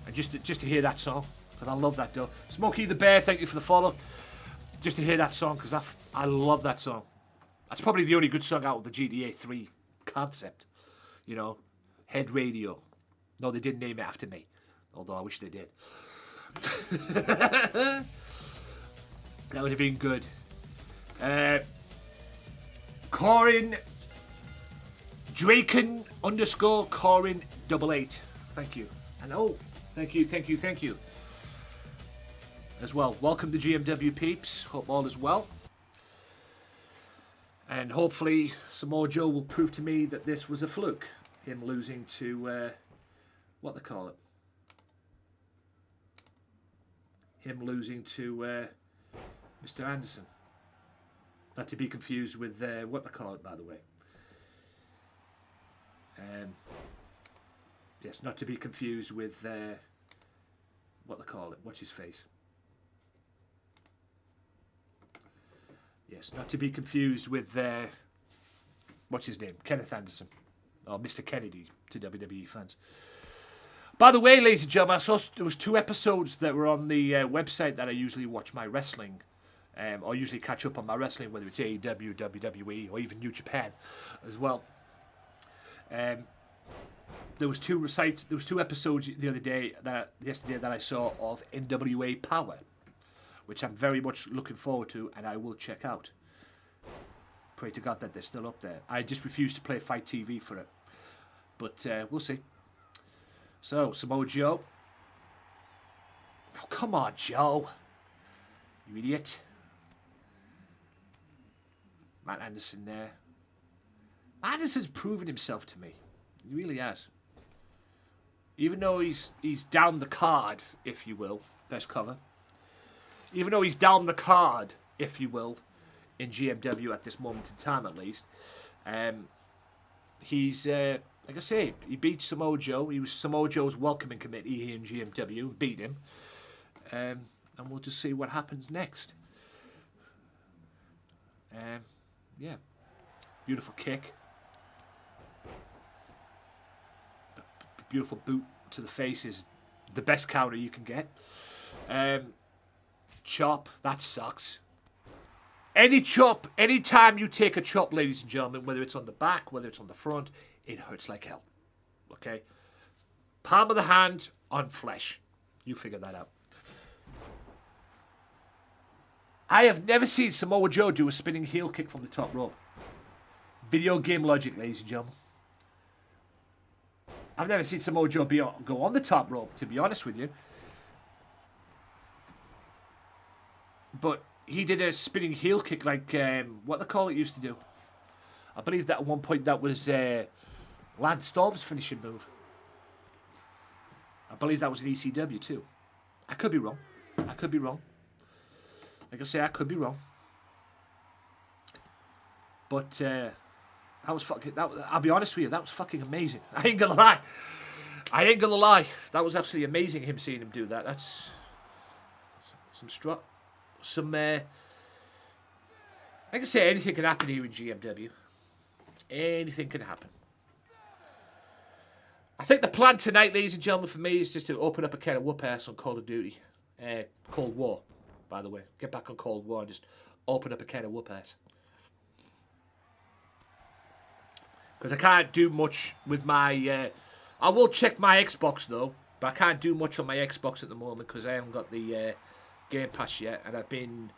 and just to hear that song, because I love that though. Smokey the Bear, thank you for the follow. Just to hear that song, because I love that song. That's probably the only good song out of the GTA 3 concept. You know, Head Radio. No, they didn't name it after me, although I wish they did. That would have been good. Corin Draken _ Corin 88. Thank you. And oh, thank you. As well. Welcome to GMW peeps. Hope all is well. And hopefully Samoa Joe will prove to me that this was a fluke. Him losing to, what they call it? Him losing to Mr. Anderson. Not to be confused with what they call it, by the way. Yes, not to be confused with what they call it. Watch his face. Yes, not to be confused with what's his name? Kenneth Anderson. Or Mr. Kennedy to WWE fans. By the way, ladies and gentlemen, I saw there was 2 episodes that were on the website that I usually watch my wrestling or usually catch up on my wrestling, whether it's AEW, WWE, or even New Japan as well. There was two episodes the other day yesterday that I saw of NWA Power, which I'm very much looking forward to, and I will check out. Pray to God that they're still up there. I just refuse to play Fight TV for it, but we'll see. So Samoa Joe. Oh, come on, Joe. You idiot. Matt Anderson there. Matt Anderson's proven himself to me. He really has. Even though he's down the card, if you will, best cover. Even though he's down the card, if you will, in GMW at this moment in time at least, he's, like I say, he beat Samoa Joe. He was Samoa Joe's welcoming committee here in GMW, beat him. And we'll just see what happens next. Yeah. Beautiful kick. Beautiful boot to the face is the best counter you can get. Chop, that sucks. Any chop, anytime you take a chop, ladies and gentlemen, whether it's on the back, whether it's on the front, it hurts like hell. Okay? Palm of the hand on flesh. You figure that out. I have never seen Samoa Joe do a spinning heel kick from the top rope. Video game logic, ladies and gentlemen. I've never seen Samoa Joe go on the top rope, to be honest with you. But he did a spinning heel kick like what the call it used to do. I believe that at one point that was Lance Storm's finishing move. I believe that was an ECW too. I could be wrong. Like I say, I could be wrong. But that was fucking. I'll be honest with you, that was fucking amazing. I ain't gonna lie. That was absolutely amazing. Seeing him do that. That's some strut. Like I say, anything can happen here in GMW. Anything can happen. I think the plan tonight, ladies and gentlemen, for me is just to open up a can of whoop ass on Call of Duty. Cold War, by the way. Get back on Cold War and just open up a can of whoop ass. Because I can't do much with my... I will check my Xbox, though. But I can't do much on my Xbox at the moment because I haven't got the Game Pass yet. And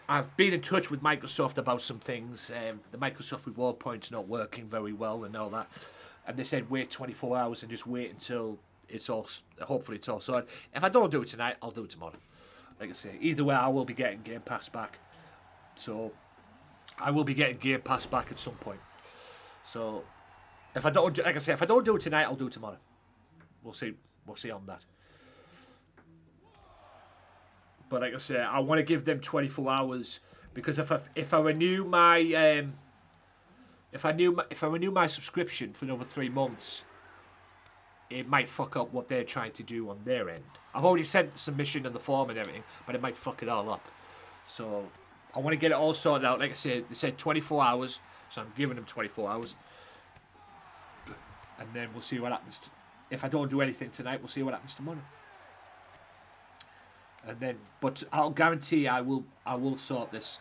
I've been in touch with Microsoft about some things. The Microsoft reward point's not working very well and all that. And they said wait 24 hours and just wait until it's all... Hopefully it's all sorted. If I don't do it tonight, I'll do it tomorrow. Like I say, either way, I will be getting Game Pass back. So, I will be getting Game Pass back at some point. So, if I don't do it tonight, I'll do it tomorrow. We'll see on that. But like I say, I want to give them 24 hours because if I renew my if I renew my subscription for another 3 months, it might fuck up what they're trying to do on their end. I've already sent the submission and the form and everything, but it might fuck it all up. So I want to get it all sorted out. Like I said, they said 24 hours, so I'm giving them 24 hours. And then we'll see what happens. If I don't do anything tonight, we'll see what happens tomorrow. And then, but I'll guarantee I will sort this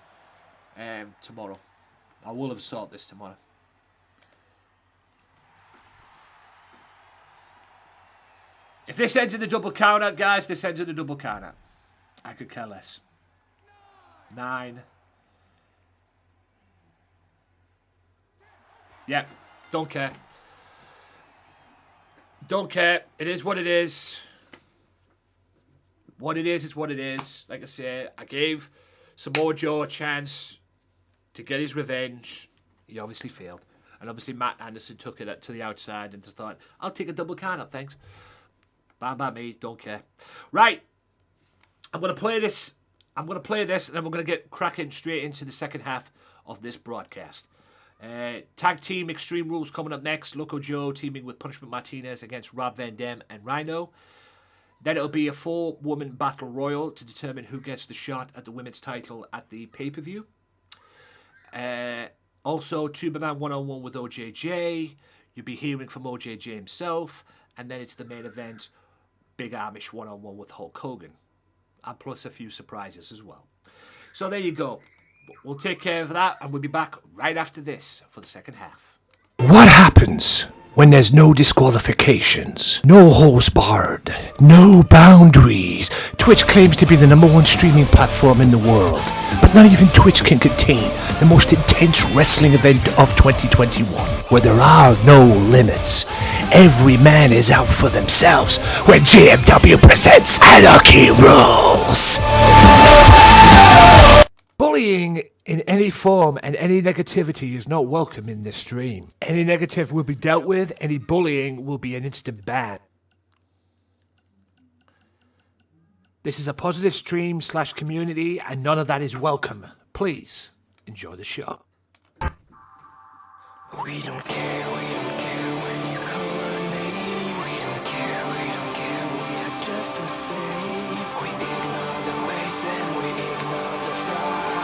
tomorrow. I will have sorted this tomorrow. If this ends in the double counter, guys, this ends in the double counter. I could care less. 9. Yep, don't care. Don't care. It is what it is. What it is what it is. Like I say, I gave Samoa Joe a chance to get his revenge. He obviously failed. And obviously Matt Anderson took it to the outside and just thought, I'll take a double counter, thanks. Bye by me, don't care. Right. I'm going to play this. And then we're going to get cracking straight into the second half of this broadcast. Tag Team Extreme Rules coming up next. Loco Joe teaming with Punishment Martinez against Rob Van Dam and Rhino. Then it'll be a 4-woman battle royal to determine who gets the shot at the women's title at the pay-per-view. Also, Tuberman one-on-one with OJJ. You'll be hearing from OJJ himself. And then it's the main event, Big Amish one-on-one with Hulk Hogan. And plus a few surprises as well. So there you go. We'll take care of that, and we'll be back right after this for the second half. What happens when there's no disqualifications, no holes barred, no boundaries? Twitch claims to be the #1 streaming platform in the world, but not even Twitch can contain the most intense wrestling event of 2021, where there are no limits. Every man is out for themselves when GMW presents Anarchy Rules. Bullying in any form and any negativity is not welcome in this stream. Any negative will be dealt with, any bullying will be an instant ban. This is a positive stream / community, and none of that is welcome. Please enjoy the show. We don't care when you call our name. We don't care, we are just the same. We ignore the waste and we ignore the fight.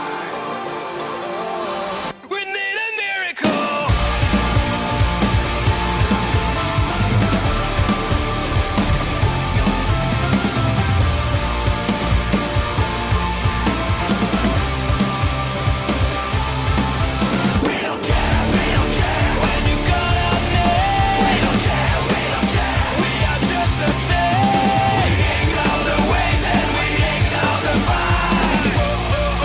We need a miracle. We don't care when you call our name. We don't care, we are just the same. We ignore the waste and we ignore the fight. We need a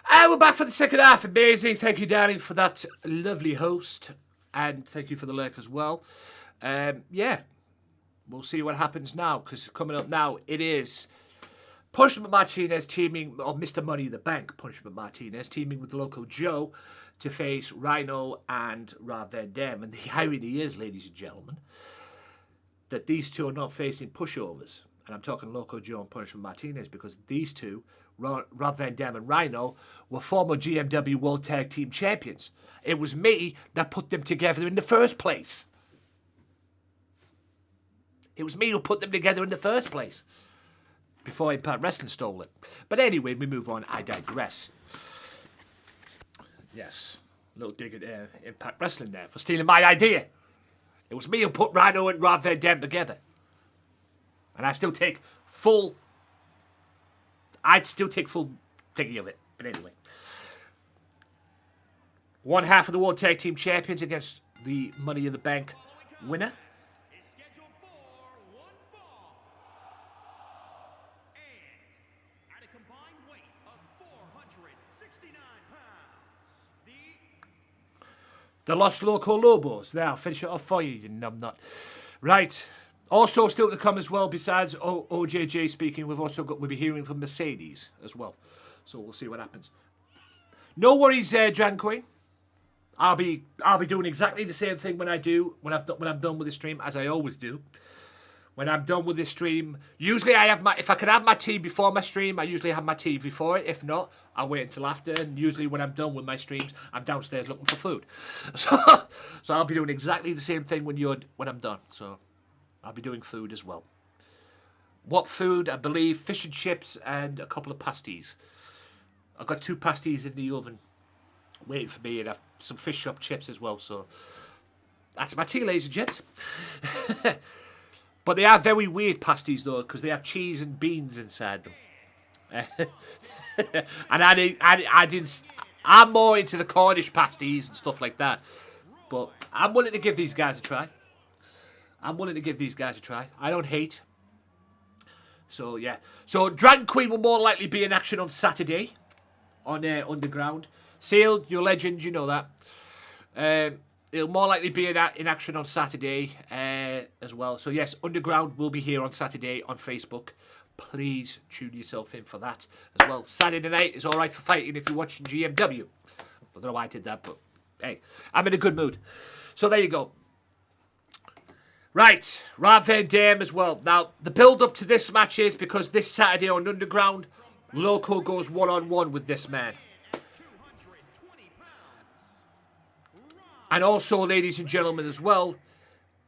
And we're back for the second half. Amazing. Thank you, Danny, for that lovely host. And thank you for the lurk as well. Yeah. We'll see what happens now, because coming up now, it is Punishment Martinez teaming, or Mr. Money in the Bank, Punishment Martinez, teaming with Loco Joe to face Rhino and Rob Van Dam. And the irony is, ladies and gentlemen, that these two are not facing pushovers. And I'm talking Loco Joe and Punishment Martinez, because these two, Rob Van Dam and Rhino, were former GMW World Tag Team Champions. It was me that put them together in the first place. It was me who put them together in the first place, before Impact Wrestling stole it. But anyway, we move on. I digress. Yes, a little dig at Impact Wrestling there for stealing my idea. It was me who put Rhino and Rob Van Dam together. And I'd still take full thinking of it. But anyway. One half of the World Tag Team Champions against the Money in the Bank winner. The Los Loco Lobos. Now, finish it off for you, you numbnut. Right. Also, still to come as well, besides OJJ speaking, we'll be hearing from Mercedes as well. So we'll see what happens. No worries, Drag Queen. I'll be doing exactly the same thing when I'm done with the stream, as I always do. When I'm done with this stream, usually if I can have my tea before my stream, I usually have my tea before it. If not, I'll wait until after. And usually when I'm done with my streams, I'm downstairs looking for food. So I'll be doing exactly the same thing when I'm done. So I'll be doing food as well. What food? I believe fish and chips and a couple of pasties. I've got 2 pasties in the oven waiting for me, and I've some fish shop chips as well. So that's my tea, ladies and gents. But they are very weird pasties, though, because they have cheese and beans inside them. And I'm more into the Cornish pasties and stuff like that. But I'm willing to give these guys a try. I don't hate. So, yeah. So, Drag Queen will more likely be in action on Saturday on Underground. Sealed, you're legend, you know that. It'll more likely be in action on Saturday as well. So, yes, Underground will be here on Saturday on Facebook. Please tune yourself in for that as well. Saturday night is all right for fighting if you're watching GMW. I don't know why I did that, but hey, I'm in a good mood. So, there you go. Right, Rob Van Dam as well. Now, the build-up to this match is because this Saturday on Underground, Loco goes one-on-one with this man. And also, ladies and gentlemen, as well,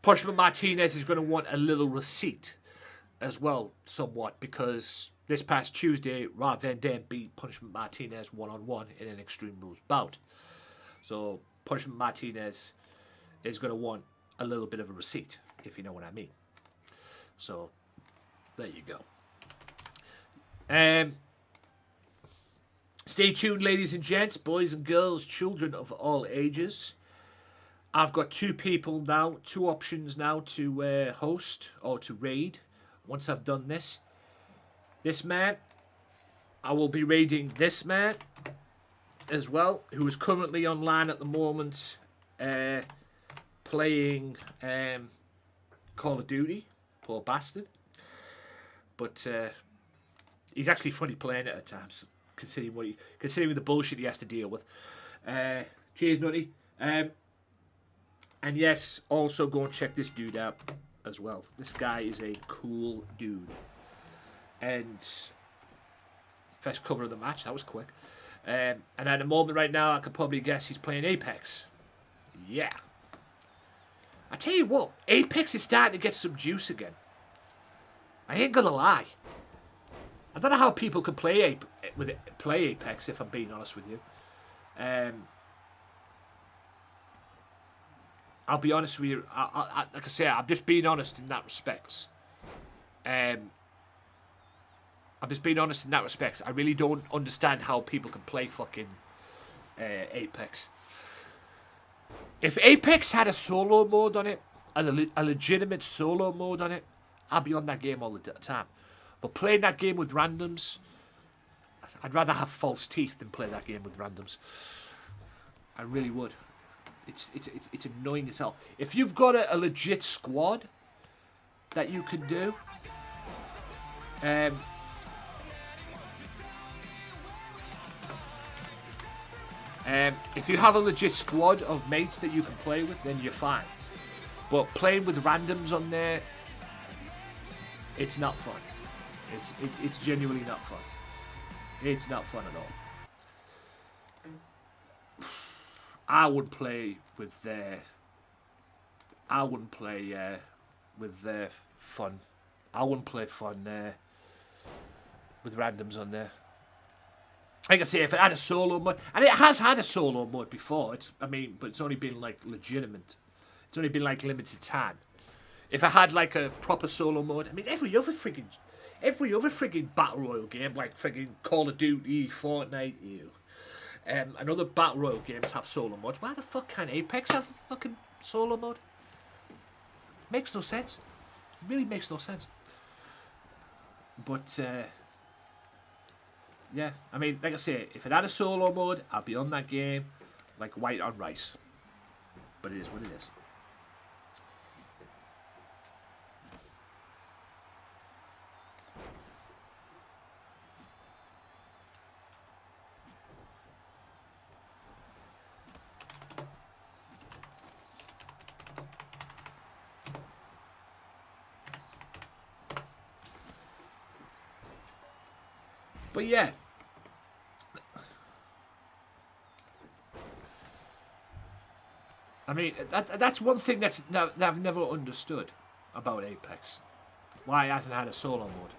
Punishment Martinez is going to want a little receipt as well, somewhat, because this past Tuesday, Rob Van Dam beat Punishment Martinez one-on-one in an Extreme Rules bout. So, Punishment Martinez is going to want a little bit of a receipt, if you know what I mean. So, there you go. Stay tuned, ladies and gents, boys and girls, children of all ages. I've got two people now, two options now to host or to raid once I've done this. This man, I will be raiding this man as well, who is currently online at the moment playing Call of Duty. Poor bastard. But he's actually funny playing it at times, considering the bullshit he has to deal with. Cheers, Nutty. And yes, also go and check this dude out as well. This guy is a cool dude. And first cover of the match, that was quick. And at the moment right now, I could probably guess he's playing Apex. Yeah. I tell you what, Apex is starting to get some juice again. I ain't gonna lie. I don't know how people can play Apex, if I'm being honest with you. I'll be honest with you. Like I say, I'm just being honest in that respect. I'm just being honest in that respect. I really don't understand how people can play fucking Apex. If Apex had a solo mode on it, a legitimate solo mode on it, I'd be on that game all the time. But playing that game with randoms, I'd rather have false teeth than play that game with randoms. I really would. It's annoying as hell. If you've got a legit squad that you can do, if you have a legit squad of mates that you can play with, then you're fine. But playing with randoms on there, it's not fun. It's genuinely not fun. It's not fun at all. I wouldn't play with fun. I wouldn't play fun with randoms on there. Like I say, if it had a solo mode, and it has had a solo mode before, but it's only been like legitimate. It's only been like limited time. If it had like a proper solo mode, I mean, every other frigging battle royale game, like frigging Call of Duty, Fortnite, and other battle royale games have solo modes. Why the fuck can't Apex have a fucking solo mode? Makes no sense. It really makes no sense. But yeah, I mean, like I say, if it had a solo mode, I'd be on that game like white on rice. But it is what it is. But yeah, I mean that's one thing that I've never understood about Apex. Why it hasn't had a solo mode?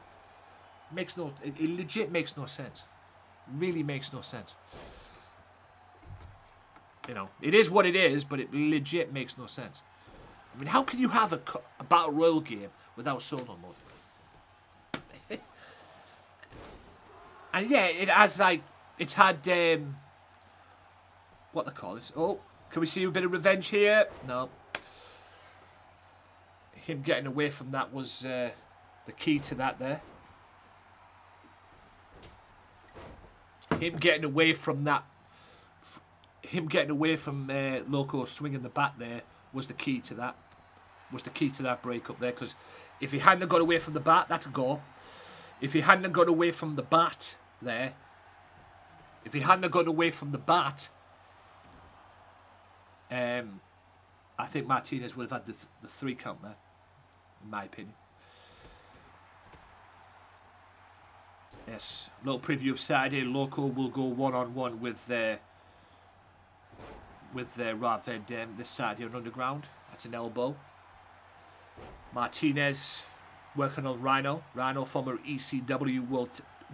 It legit makes no sense. Really makes no sense. You know, it is what it is, but it legit makes no sense. I mean, how can you have a battle royale game without solo mode? And yeah, it has like, it's had, what they call it? Oh, can we see a bit of revenge here? No. Him getting away from that was the key to that there. Him getting away from that, Loco swinging the bat there was the key to that. Was the key to that breakup there, because if he hadn't got away from the bat, that's a goal. If he hadn't got away from the bat there, I think Martinez would have had the 3 count there. in my opinion. Yes, little preview of Saturday. Loco will go one-on-one with Rob Van Dam this Saturday on Underground. That's an elbow. Martinez working on Rhino. Rhino, former ECW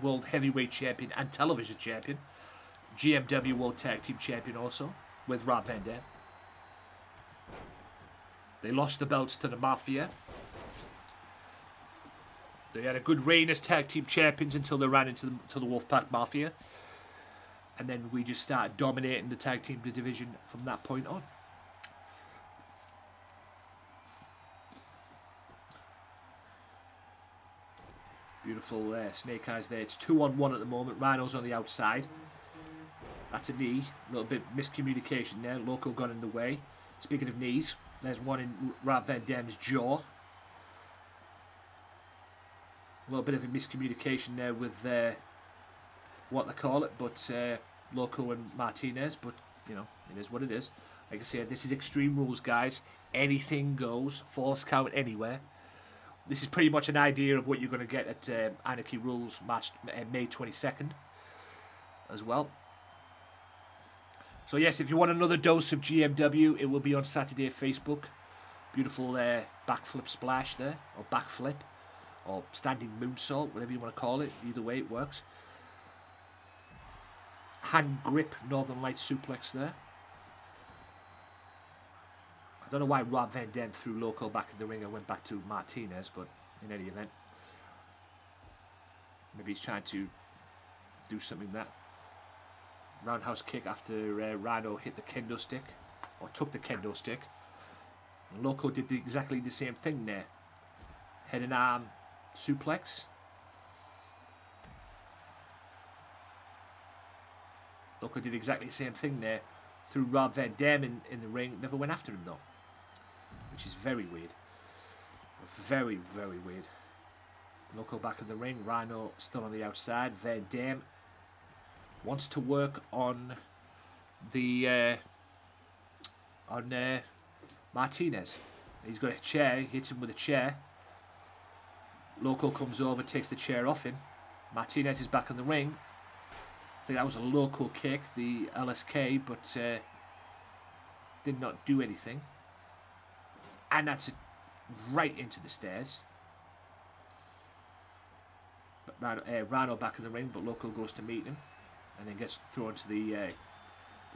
World Heavyweight Champion and Television Champion. GMW World Tag Team Champion also with Rob Van Dam. They lost the belts to the Mafia. They had a good reign as tag team champions until they ran into the Wolfpack Mafia. And then we just started dominating the tag team division from that point on. Beautiful snake eyes there. It's 2-on-1 at the moment. Rhino's on the outside. That's a knee. A little bit miscommunication there. Loco got in the way. Speaking of knees, there's one in Rob Van Dam's jaw. A little bit of a miscommunication there with what they call it, but Loco and Martinez. But, you know, it is what it is. Like I said, this is Extreme Rules, guys. Anything goes. False count anywhere. This is pretty much an idea of what you're going to get at Anarchy Rules match May 22nd as well. So yes, if you want another dose of GMW, it will be on Saturday at Facebook. Beautiful backflip splash there, or backflip, or standing moonsault, whatever you want to call it. Either way, it works. Hand grip Northern Lights suplex there. I don't know why Rob Van Dam threw Loco back in the ring and went back to Martinez, but in any event, maybe he's trying to do something there. Roundhouse kick after Rhino hit the kendo stick, or took the kendo stick. And Loco did exactly the same thing there. Head and arm suplex. Loco did exactly the same thing there. Threw Rob Van Dam in the ring. Never went after him though, which is very weird. Very, very weird. Loco back in the ring. Rhino still on the outside. Van Dam wants to work on the Martinez. He's got a chair. He hits him with a chair. Loco comes over, takes the chair off him. Martinez is back in the ring. I think that was a Loco kick, the LSK, but did not do anything. And that's right into the stairs. But Rhino back in the ring, but Loco goes to meet him and then gets thrown to the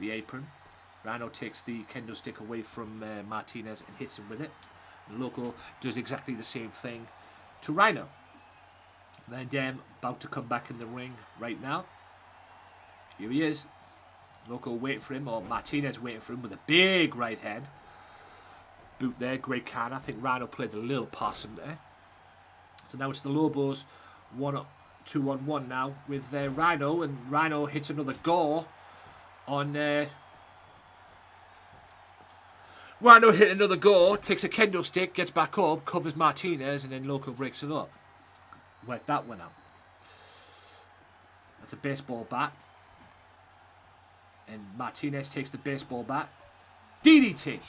apron. Rhino takes the kendo stick away from Martinez and hits him with it. And Loco does exactly the same thing to Rhino. Van Dam about to come back in the ring right now. Here he is. Loco waiting for him, or Martinez waiting for him with a big right hand. Boot there, great can. I think Rhino played a little possum there. So now it's the Lobos 2-on-1 now with Rhino, and Rhino hits another gore on. Rhino hit another gore, takes a kendo stick, gets back up, covers Martinez, and then Loco breaks it up. Worked that one out. That's a baseball bat. And Martinez takes the baseball bat. DDT!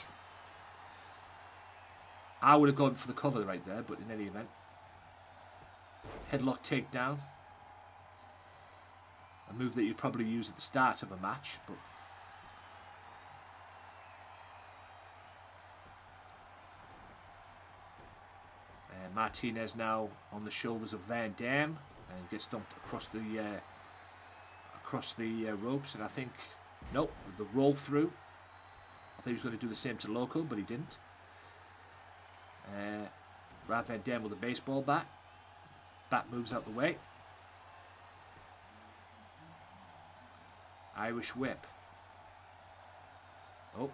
I would have gone for the cover right there, but in any event. Headlock takedown. A move that you'd probably use at the start of a match, but Martinez now on the shoulders of Van Dam and gets dumped across the ropes, and I think nope, the roll through. I thought he was going to do the same to Loco, but he didn't. Rob Van Dam with a baseball bat. Bat moves out the way. Irish whip. Oh,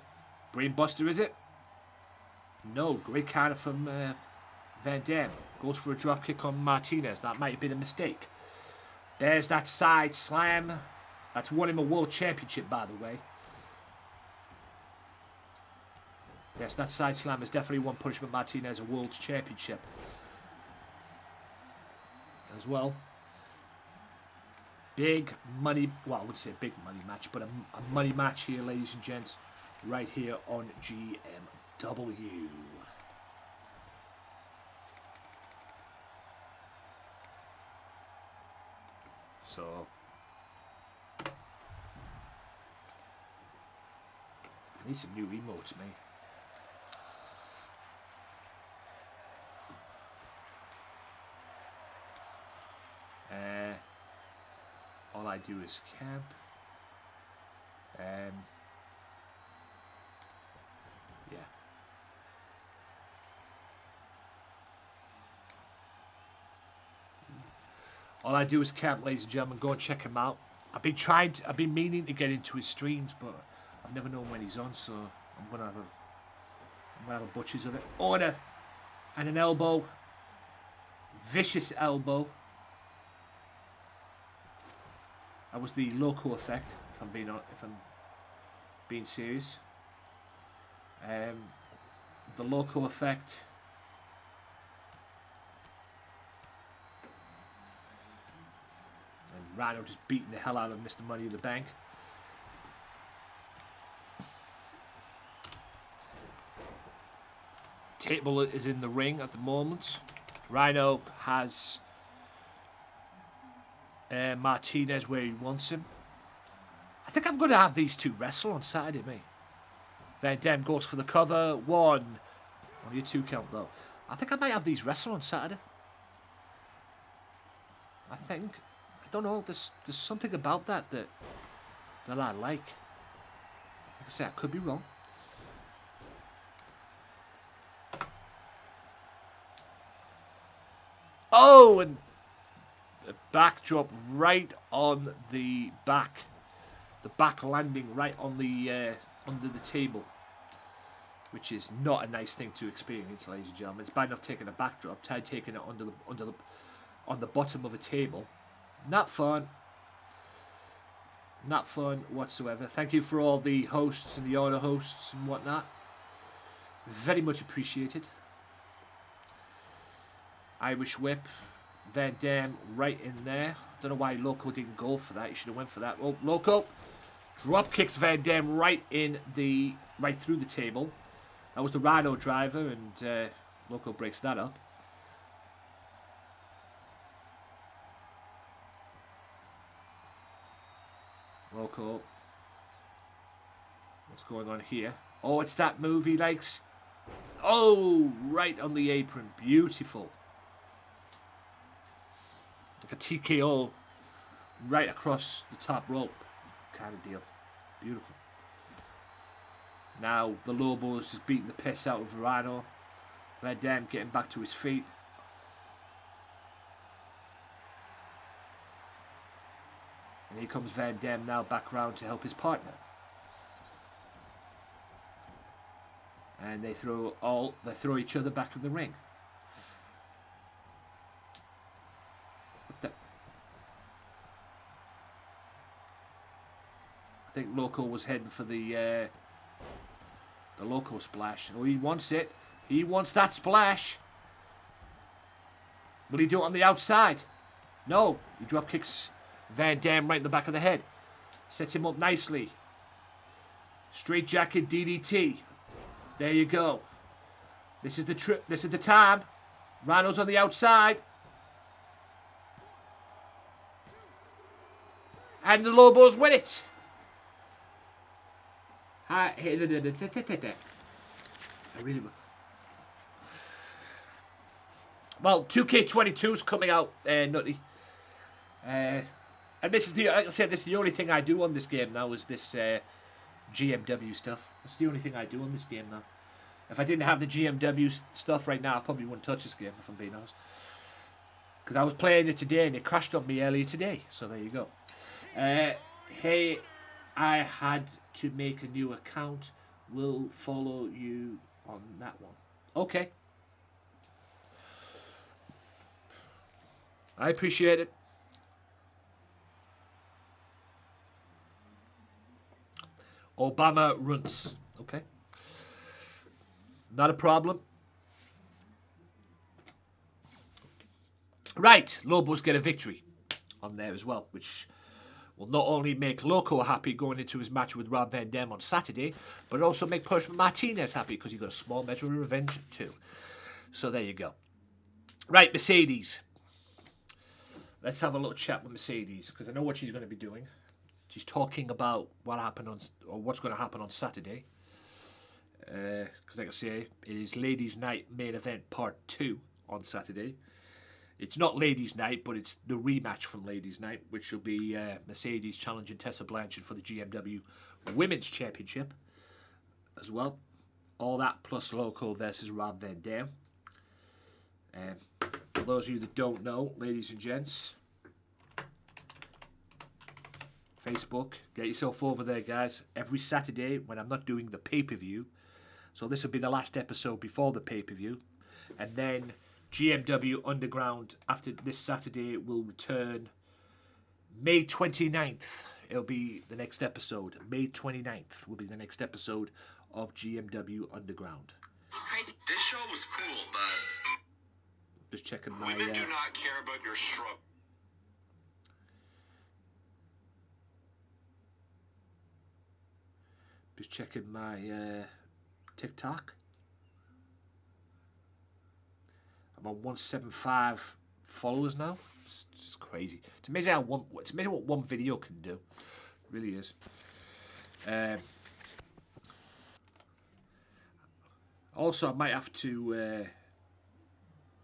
brainbuster is it? No, great counter from Van Dam. Goes for a drop kick on Martinez. That might have been a mistake. There's that side slam. That's won him a world championship, by the way. Yes, that side slam has definitely won Punishment Martinez a world championship as well. Big money, well, I would say big money match, but a money match here, ladies and gents, right here on GMW. So I need some new emotes, mate. All I do is camp. Yeah. All I do is camp, ladies and gentlemen. Go and check him out. I've been meaning to get into his streams, but I've never known when he's on, so I'm gonna have a butchers of it. Order and an elbow. Vicious elbow. That was the loco effect, if I'm being serious. The loco effect. And Rhino just beating the hell out of Mr. Money in the Bank. Table is in the ring at the moment. Rhino has Martinez where he wants him. I think I'm going to have these two wrestle on Saturday, mate. Van Dam goes for the cover. One. Only a 2 count, though. I think I might have these wrestle on Saturday. I think. I don't know. There's something about that I like. Like I say, I could be wrong. Oh, and a backdrop right on the back. The back landing right on the under the table, which is not a nice thing to experience, ladies and gentlemen. It's bad enough taking a backdrop, taking it on the bottom of a table. Not fun. Not fun whatsoever. Thank you for all the hosts and the auto hosts and whatnot. Very much appreciated. Irish whip, Van Dam right in there. Don't know why Loco didn't go for that. He should have went for that. Oh, Loco drop kicks Van Dam right through the table. That was the Rhino driver, and Loco breaks that up. Loco, what's going on here? Oh, it's that move he likes. Oh, right on the apron. Beautiful. Like a TKO right across the top rope kind of deal. Beautiful. Now the Lobos is beating the piss out of Rhino. Van Dam getting back to his feet. And here comes Van Dam now back round to help his partner. And they throw each other back in the ring. What the? I think Loco was heading for the Loco splash. Oh, he wants it. He wants that splash. Will he do it on the outside? No. He drop kicks Van Dam right in the back of the head. Sets him up nicely. Straight jacket DDT. There you go. This is the This is the time. Rhino's on the outside. And the Lobos win it. I really will. Well, 2K22's coming out, Nutty. And this is like I said, this is the only thing I do on this game now is this GMW stuff. That's the only thing I do on this game now. If I didn't have the GMW stuff right now, I probably wouldn't touch this game, if I'm being honest. Because I was playing it today and it crashed on me earlier today. So there you go. Hey, I had to make a new account. We'll follow you on that one. Okay. I appreciate it. Obama runts. Okay. Not a problem. Right. Lobos get a victory on there as well, which will not only make Loco happy going into his match with Rob Van Dam on Saturday, but also make Punishment Martinez happy because he got a small measure of revenge too. So there you go. Right, Mercedes. let's have a little chat with Mercedes, because I know what she's going to be doing. She's talking about what happened on, or what's going to happen on Saturday. Because like I say, it is Ladies' Night main event part 2 on Saturday. It's not Ladies' Night, but it's the rematch from Ladies' Night, which will be Mercedes challenging Tessa Blanchard for the GMW Women's Championship as well. All that plus Loco versus Rob Van Dam. For those of you that don't know, ladies and gents, Facebook, get yourself over there, guys. Every Saturday when I'm not doing the pay-per-view, so this will be the last episode before the pay-per-view, and then GMW Underground after this Saturday will return May 29th. It'll be the next episode. May 29th will be the next episode of GMW Underground. This show was cool, but Just checking my... women do not care about your struggle. Just checking my TikTok. I'm on 175 followers now. It's just crazy. It's amazing it's amazing what one video can do. It really is. Also, I might have to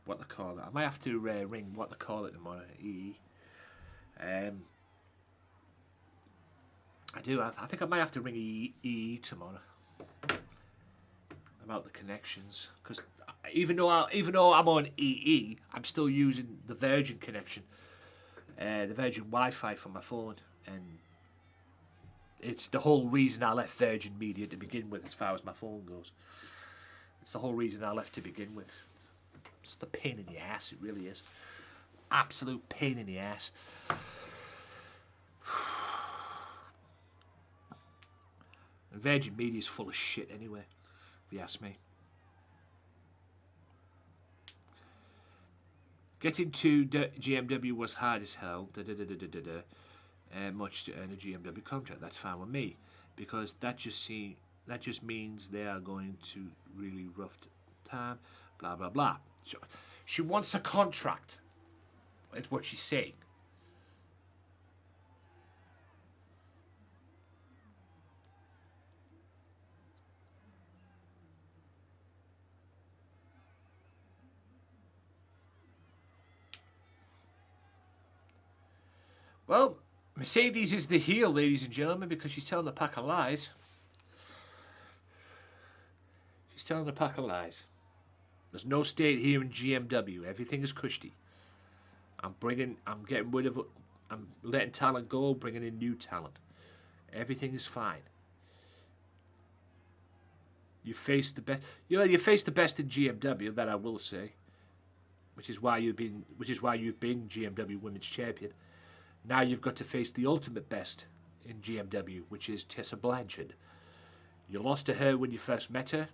what they call it. I might have to ring what they call it tomorrow. I do. I think I might have to ring EE tomorrow about the connections, because even though I'm on EE, I'm still using the Virgin connection, the Virgin Wi-Fi for my phone, and it's the whole reason I left Virgin Media to begin with, as far as my phone goes. It's the whole reason I left to begin with. It's the pain in the ass. It really is. Absolute pain in the ass. And Virgin Media is full of shit anyway, if you ask me. Getting to GMW was hard as hell. Much to earn a GMW contract. That's fine with me, because that just means they are going to really rough time. Blah blah blah. So, she wants a contract. That's what she's saying. Well, Mercedes is the heel, ladies and gentlemen, because she's telling a pack of lies. She's telling a pack of lies. There's no state here in GMW. Everything is cushy. I'm getting rid of, I'm letting talent go, bringing in new talent. Everything is fine. You face the best. You face the best in GMW. That I will say. Which is why you've been GMW Women's Champion. Now you've got to face the ultimate best in GMW, which is Tessa Blanchard. You lost to her when you first met her.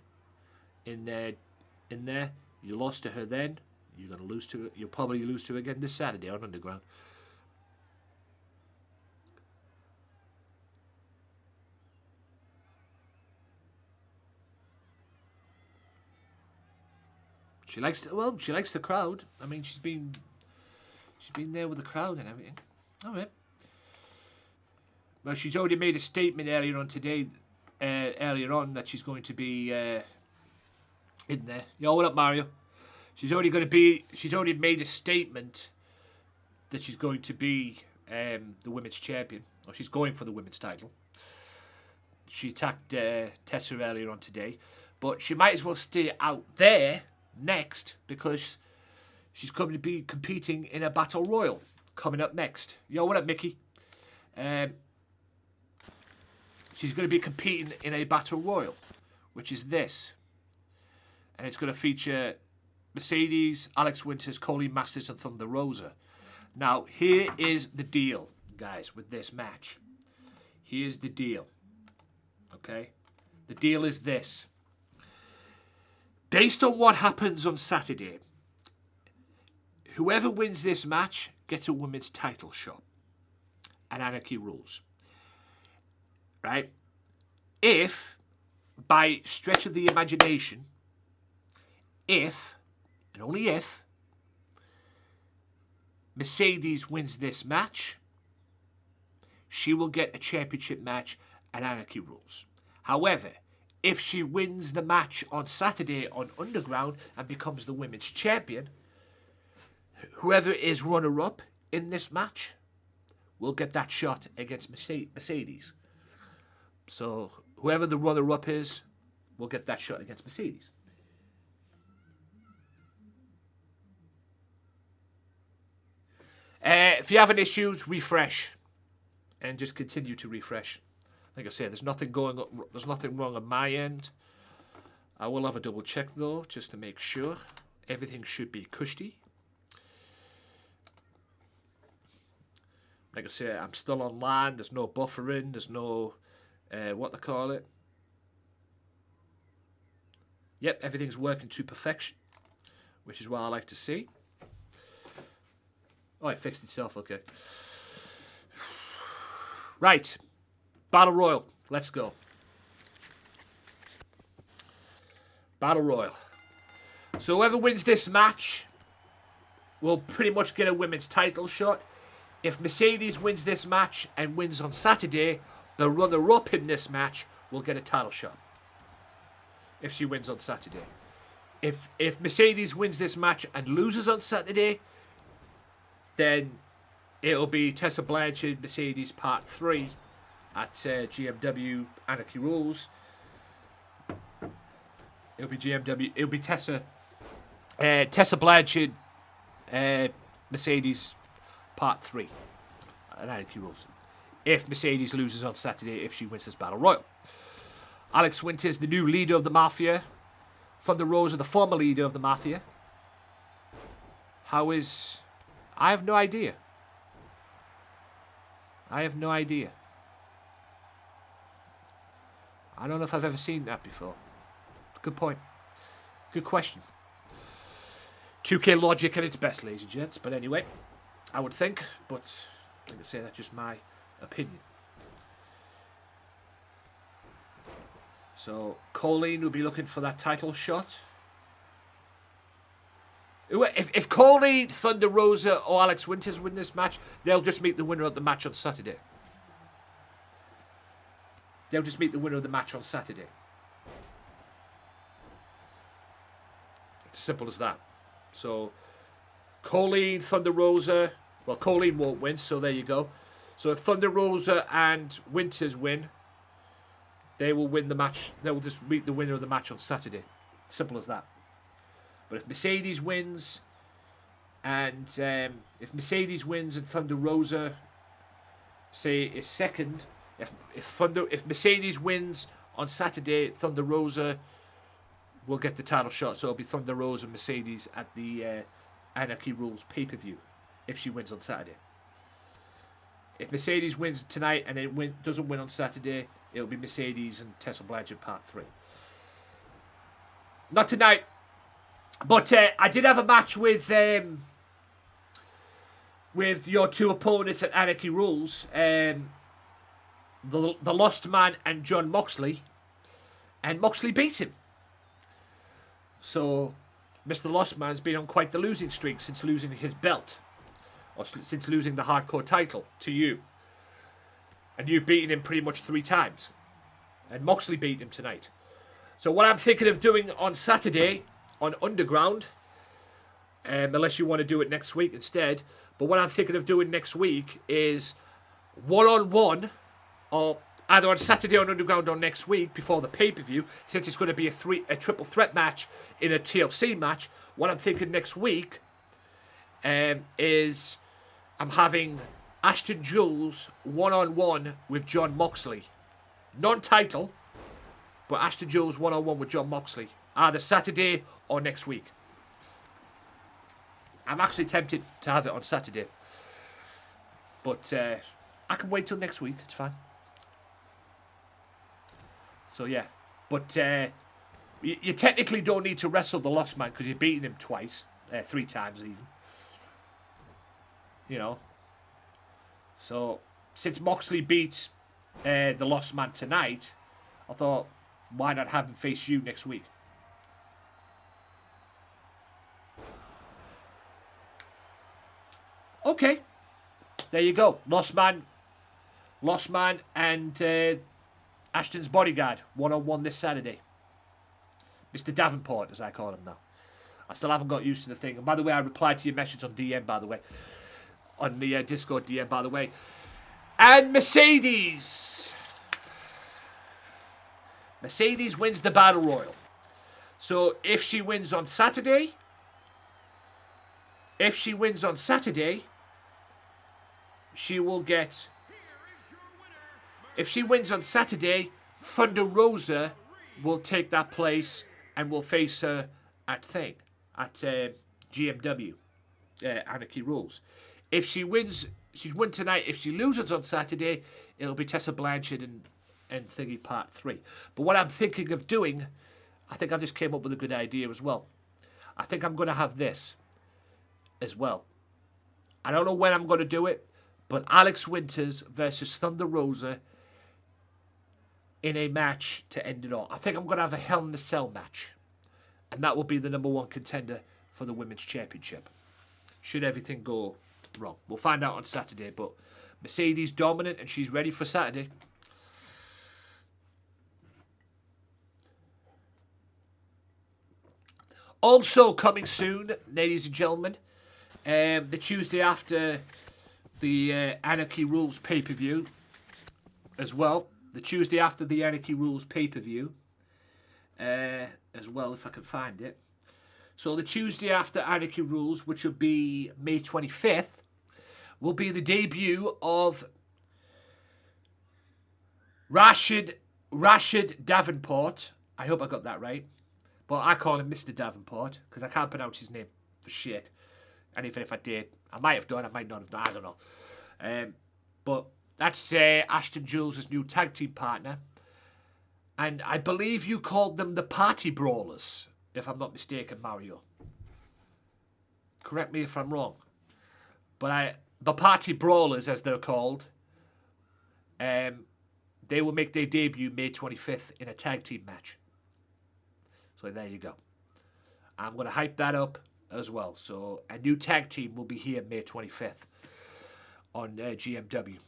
In there, you lost to her then. You're gonna lose to her. You'll probably lose to her again this Saturday on Underground. She likes the crowd. I mean, she's been there with the crowd and everything. All right. Well, she's already made a statement earlier on today. Earlier on, that she's going to be in there. Yo, what up, Mario? She's already made a statement that she's going to be the women's champion, or she's going for the women's title. She attacked Tessa earlier on today, but she might as well stay out there next, because she's going to be competing in a battle royal coming up next. Yo, what up, Mickey? She's going to be competing in a battle royal, which is this, and it's going to feature Mercedes, Alex Winters, Colleen Masters, and Thunder Rosa. Now, here is the deal, guys, with this match. Here's the deal. Okay? The deal is this. Based on what happens on Saturday, whoever wins this match gets a women's title shot. And Anarchy rules. Right? If, by stretch of the imagination, if, and only if, Mercedes wins this match, she will get a championship match at Anarchy Rules. However, if she wins the match on Saturday on Underground and becomes the women's champion, whoever is runner-up in this match will get that shot against Mercedes. So whoever the runner-up is will get that shot against Mercedes. If you're having issues, refresh. And just continue to refresh. Like I say, there's nothing wrong on my end. I will have a double check though, just to make sure. Everything should be cushy. Like I say, I'm still online. There's no buffering. There's no, what they call it. Yep, everything's working to perfection, which is what I like to see. Oh, it fixed itself. Okay. Right. Battle Royal. Let's go. Battle Royal. So whoever wins this match will pretty much get a women's title shot. If Mercedes wins this match and wins on Saturday, the runner-up in this match will get a title shot. If she wins on Saturday. If Mercedes wins this match and loses on Saturday, then it'll be TESSA Blanchard, Mercedes Part 3 at GMW Anarchy Rules. It'll be GMW. It'll be TESSA Blanchard, Mercedes Part 3 at Anarchy Rules. If Mercedes loses on Saturday, if she wins this Battle Royal. Alex Winters, the new leader of the Mafia. Thunder Rosa, the former leader of the Mafia. How is... I have no idea. I have no idea. I don't know if I've ever seen that before. Good point. Good question. 2K logic at its best, ladies and gents. But anyway, I would think. But like I say, that's just my opinion. So, Colleen will be looking for that title shot. If Colleen, Thunder Rosa, or Alex Winters win this match, they'll just meet the winner of the match on Saturday. They'll just meet the winner of the match on Saturday. It's as simple as that. So, Colleen, Thunder Rosa... Well, Colleen won't win, so there you go. So if Thunder Rosa and Winters win, they will win the match. They will just meet the winner of the match on Saturday. Simple as that. But if Mercedes wins, and if Mercedes wins and Thunder Rosa, say, is second, if Mercedes wins on Saturday, Thunder Rosa will get the title shot. So it'll be Thunder Rosa and Mercedes at the Anarchy Rules pay-per-view if she wins on Saturday. If Mercedes wins tonight and it doesn't win on Saturday, it'll be Mercedes and TESSA Blanchard Part 3. Not tonight. But I did have a match with your two opponents at Anarchy Rules, the Lost Man and John Moxley, and Moxley beat him. So Mr. Lost Man's been on quite the losing streak since losing his belt, or since losing the hardcore title to you. And you've beaten him pretty much 3 times, and Moxley beat him tonight. So what I'm thinking of doing on Saturday on Underground, unless you want to do it next week instead. But what I'm thinking of doing next week is one-on-one, or either on Saturday on Underground or next week before the pay-per-view, since it's going to be a triple threat match in a TLC match. What I'm thinking next week is I'm having Ashton Jules one-on-one with John Moxley. Non-title, but Ashton Jules one-on-one with John Moxley. Either Saturday or next week. I'm actually tempted to have it on Saturday. But I can wait till next week. It's fine. So yeah. But you technically don't need to wrestle the Lost Man because you've beaten him twice. 3 times even. You know. So since Moxley beat the Lost Man tonight, I thought, why not have him face you next week? Okay. There you go. Lost Man and Ashton's bodyguard. 1-on-1 this Saturday. Mr. Davenport, as I call him now. I still haven't got used to the thing. And by the way, I replied to your message on DM, by the way. On the Discord DM, by the way. And Mercedes. Mercedes wins the Battle Royal. So if she wins on Saturday, she will get... If she wins on Saturday, Thunder Rosa will take that place and will face her at GMW, Anarchy Rules. If she wins, she's won tonight. If she loses on Saturday, it'll be Tessa Blanchard and Thingy Part 3. But what I'm thinking of doing, I think I just came up with a good idea as well. I think I'm going to have this as well. I don't know when I'm going to do it, but Alex Winters versus Thunder Rosa in a match to end it all. I think I'm going to have a Hell in a Cell match. And that will be the #1 contender for the Women's Championship. Should everything go wrong. We'll find out on Saturday, but Mercedes dominant and she's ready for Saturday. Also coming soon, ladies and gentlemen, the Tuesday after the Anarchy Rules pay-per-view as well. The Tuesday after the Anarchy Rules pay-per-view as well, if I can find it. So the Tuesday after Anarchy Rules, which will be May 25th, will be the debut of Rashid Davenport. I hope I got that right. But I call him Mr. Davenport because I can't pronounce his name for shit. And even if I did, I might have done, I might not have done, I don't know. But that's Ashton Jules' new tag team partner. And I believe you called them the Party Brawlers, if I'm not mistaken, Mario. Correct me if I'm wrong. But the Party Brawlers, as they're called, they will make their debut May 25th in a tag team match. So there you go. I'm going to hype that up as well. So a new tag team will be here May 25th on GMW.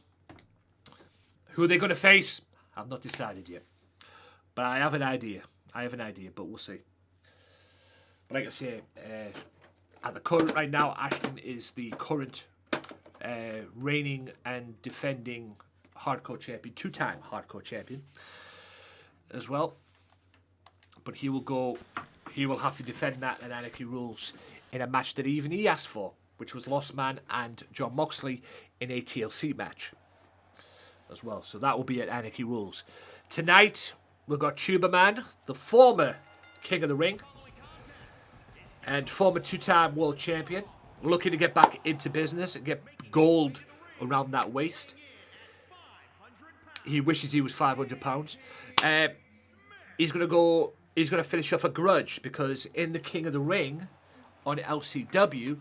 Who are they going to face? I've not decided yet. But I have an idea. But we'll see. But like I say, at the current right now, Ashton is the current reigning and defending hardcore champion, 2-time hardcore champion as well. But he will have to defend that in Anarchy Rules in a match that even he asked for, which was Lost Man and John Moxley in a TLC match as well. So that will be at Anarchy Rules. Tonight, we've got Tuberman, the former King of the Ring and former 2-time world champion, looking to get back into business and get gold around that waist. He wishes he was £500. He's going to finish off a grudge because in the King of the Ring on LCW,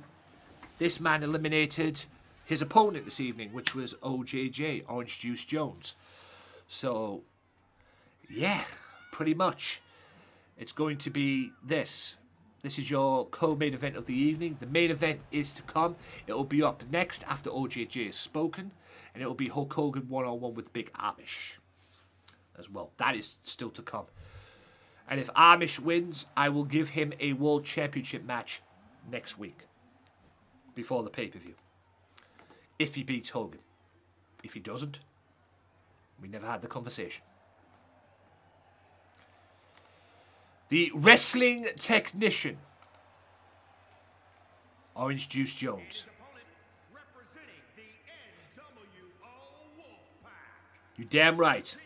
this man eliminated his opponent this evening, which was OJJ, Orange Juice Jones. So, yeah, pretty much. It's going to be this. This is your co-main event of the evening. The main event is to come. It will be up next after OJJ is spoken. And it will be Hulk Hogan 1-on-1 with Big Amish as well. That is still to come. And if Amish wins, I will give him a World Championship match next week. Before the pay-per-view. If he beats Hogan. If he doesn't, we never had the conversation. The wrestling technician, Orange Juice Jones. You're damn right.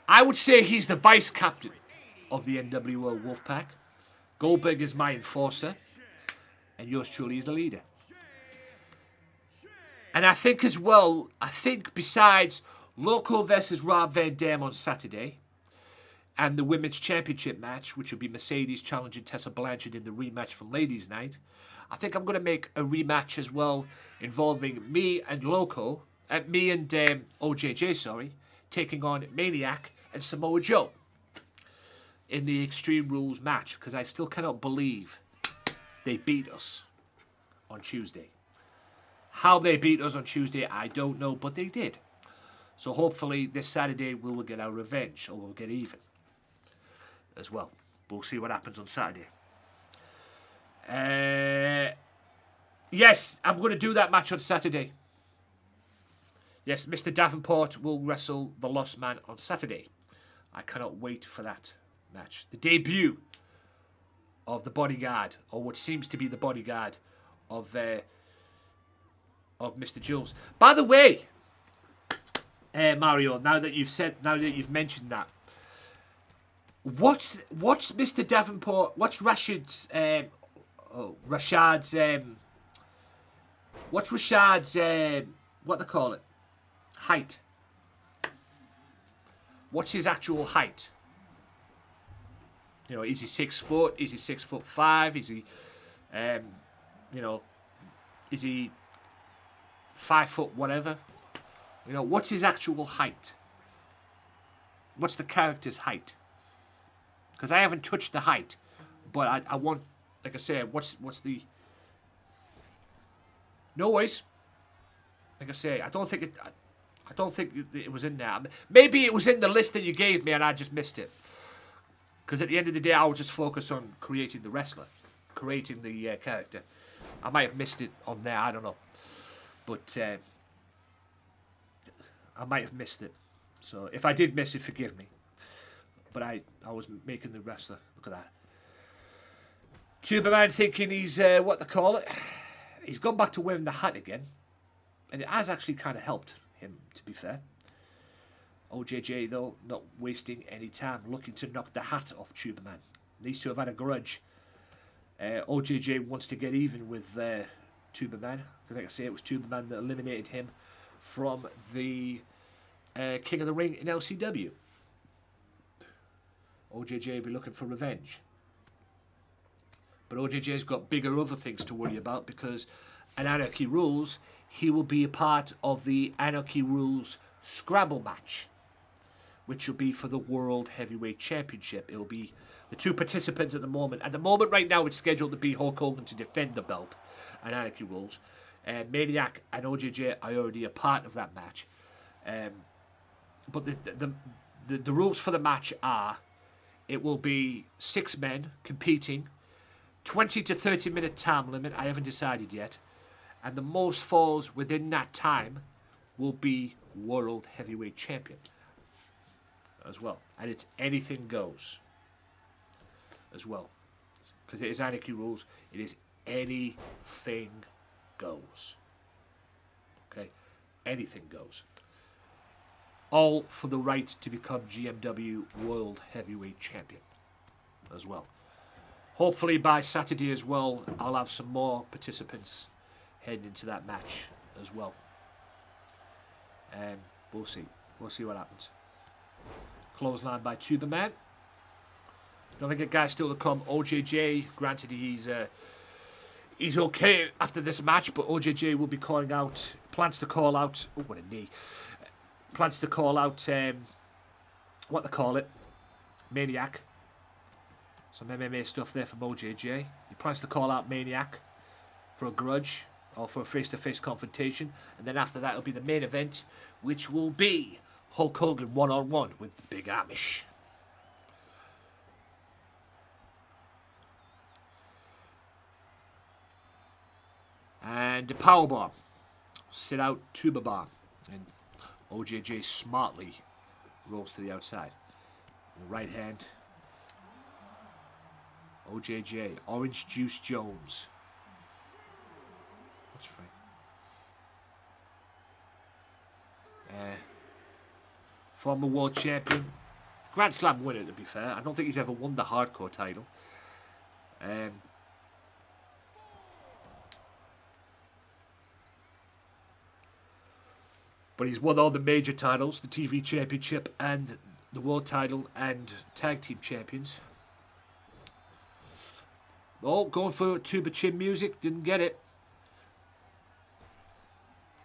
I would say he's the vice captain of the NWO Wolfpack. Goldberg is my enforcer. And yours truly is the leader. And I think as well, besides Loco versus Rob Van Dam on Saturday, and the Women's Championship match, which will be Mercedes challenging Tessa Blanchard in the rematch from Ladies Night, I think I'm going to make a rematch as well involving me and OJJ, taking on Maniac and Samoa Joe in the Extreme Rules match, because I still cannot believe they beat us on Tuesday. How they beat us on Tuesday, I don't know, but they did. So hopefully this Saturday we will get our revenge, or we'll get even as well. We'll see what happens on Saturday. Yes, I'm going to do that match on Saturday. Yes, Mr. Davenport will wrestle the Lost Man on Saturday. I cannot wait for that match. The debut of the bodyguard, or what seems to be the bodyguard of Mr. Jules. By the way, Mario, now that you've mentioned that, what's Mr. Davenport? What's Rashad's? What's Rashad's? What they call it? Height. What's his actual height? You know, is he 6 foot? Is he 6'5"? Is he, is he 5 foot whatever? You know, what's his actual height? What's the character's height? Because I haven't touched the height, but I want, like I said, what's the? No worries. Like I say, I don't think it was in there. Maybe it was in the list that you gave me and I just missed it. Because at the end of the day, I was just focused on creating the wrestler, creating the character. I might have missed it on there, I don't know. But I might have missed it. So if I did miss it, forgive me. But I was making the wrestler. Look at that. Tuberman thinking he's, what they call it? He's gone back to wearing the hat again. And it has actually kind of helped him, to be fair. OJJ, though, not wasting any time, looking to knock the hat off Tuberman. Needs to have had a grudge. OJJ wants to get even with Tuberman. Like I say, it was Tuberman that eliminated him from the King of the Ring in LCW. OJJ will be looking for revenge. But OJJ's got bigger other things to worry about because in Anarchy Rules, he will be a part of the Anarchy Rules Scrabble match, which will be for the World Heavyweight Championship. It will be the two participants at the moment. At the moment, right now, it's scheduled to be Hulk Hogan to defend the belt and Anarchy Rules. Maniac and OJJ are already a part of that match. But the rules for the match are, it will be 6 men competing, 20 to 30 minute time limit, I haven't decided yet. And the most falls within that time will be World Heavyweight Champion as well. And it's anything goes as well. Because it is Anarchy Rules. It is anything goes. Okay? Anything goes. All for the right to become GMW World Heavyweight Champion as well. Hopefully by Saturday as well, I'll have some more participants heading into that match as well. We'll see. We'll see what happens. Clothesline by Tuberman. Don't forget, guys, still to come. OJJ, granted he's okay after this match, but OJJ will be calling out, plans to call out, oh, what a knee. Plans to call out, what they call it, Maniac. Some MMA stuff there from OJJ. He plans to call out Maniac for a grudge or for a face-to-face confrontation. And then after that, it'll be the main event, which will be Hulk Hogan one-on-one with Big Amish. And the powerbomb. Sit out Tuberman. And OJJ smartly rolls to the outside. The right hand. OJJ, Orange Juice Jones. What's free? Former world champion. Grand Slam winner, to be fair. I don't think he's ever won the hardcore title. But he's won all the major titles, the TV Championship and the World title and Tag Team Champions. Oh, going for tuba chin music, didn't get it.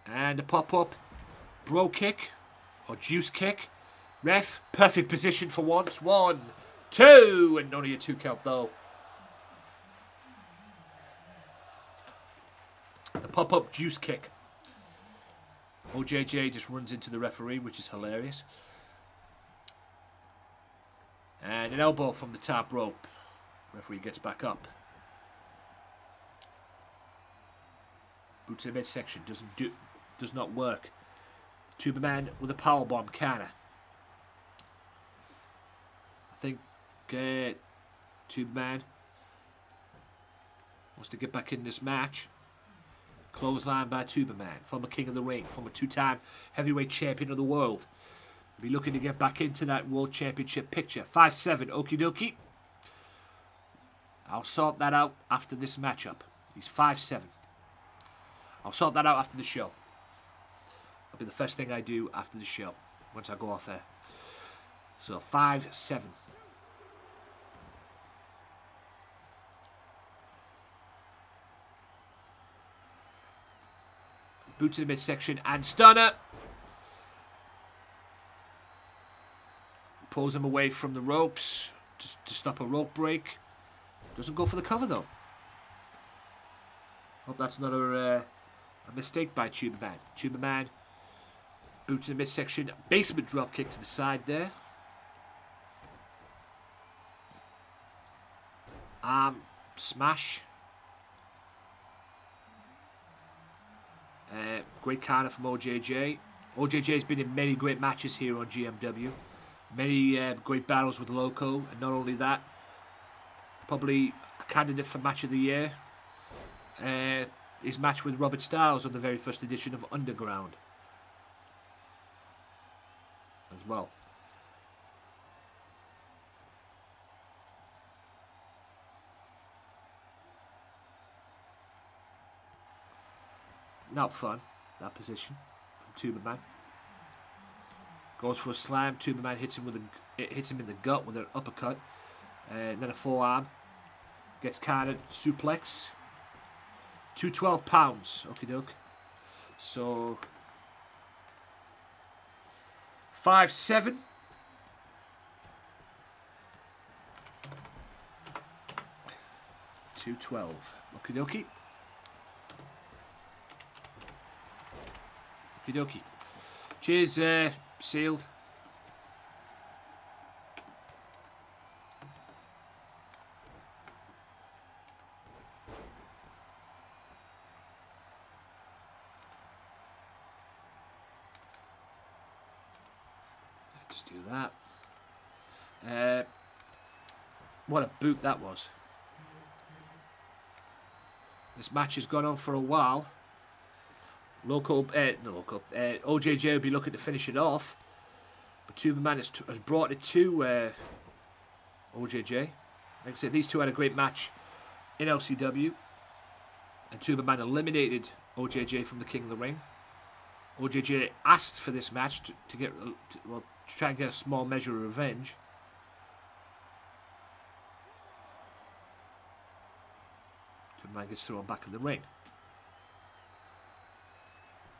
And a pop-up bro kick or juice kick. Ref, perfect position for once. 1, 2, and only a 2 count though. The pop-up juice kick. OJJ just runs into the referee, which is hilarious. And an elbow from the top rope. Referee gets back up. Boot to the midsection. Does not work. Tuberman with a powerbomb counter. I think Tuberman wants to get back in this match. Clothesline by Tuberman, former King of the Ring, former two-time heavyweight champion of the world. Be looking to get back into that World Championship picture. 5'7", okie dokie. I'll sort that out after this matchup. He's 5'7". I'll sort that out after the show. That'll be the first thing I do after the show, once I go off air. So, 5'7". Boot to the midsection and stunner. Pulls him away from the ropes to stop a rope break. Doesn't go for the cover though. Hope that's not a mistake by Tuberman. Tuberman, boot to the midsection, basement drop kick to the side there. Arm smash. Great counter from OJJ. OJJ has been in many great matches here on GMW. Many great battles with Loco. And not only that, probably a candidate for match of the year. His match with Robert Styles on the very first edition of Underground. As well. Not fun, that position from Tuberman. Goes for a slam. Tuberman hits him in the gut with an uppercut, and then a forearm. Gets countered, suplex. 212 pounds. Okie doke. So 5'7". $212. Okie dokie. Okie dokie. Cheers, sealed. Just do that. What a boot that was. This match has gone on for a while. OJJ will be looking to finish it off, but Tuberman has brought it to OJJ. Like I said, these two had a great match in LCW, and Tuberman eliminated OJJ from the King of the Ring. OJJ asked for this match to try and get a small measure of revenge. Tuberman gets thrown back in the ring.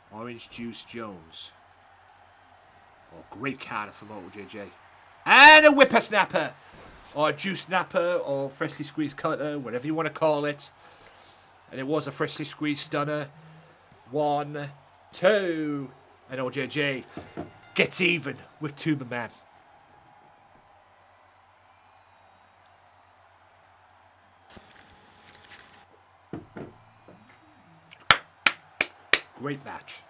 Orange Juice Jones. Oh, great counter from OJJ. And a whippersnapper. Or a juice snapper. Or freshly squeezed cutter. Whatever you want to call it. And it was a freshly squeezed stunner. 1, 2. And OJJ gets even with Tuberman. Great match.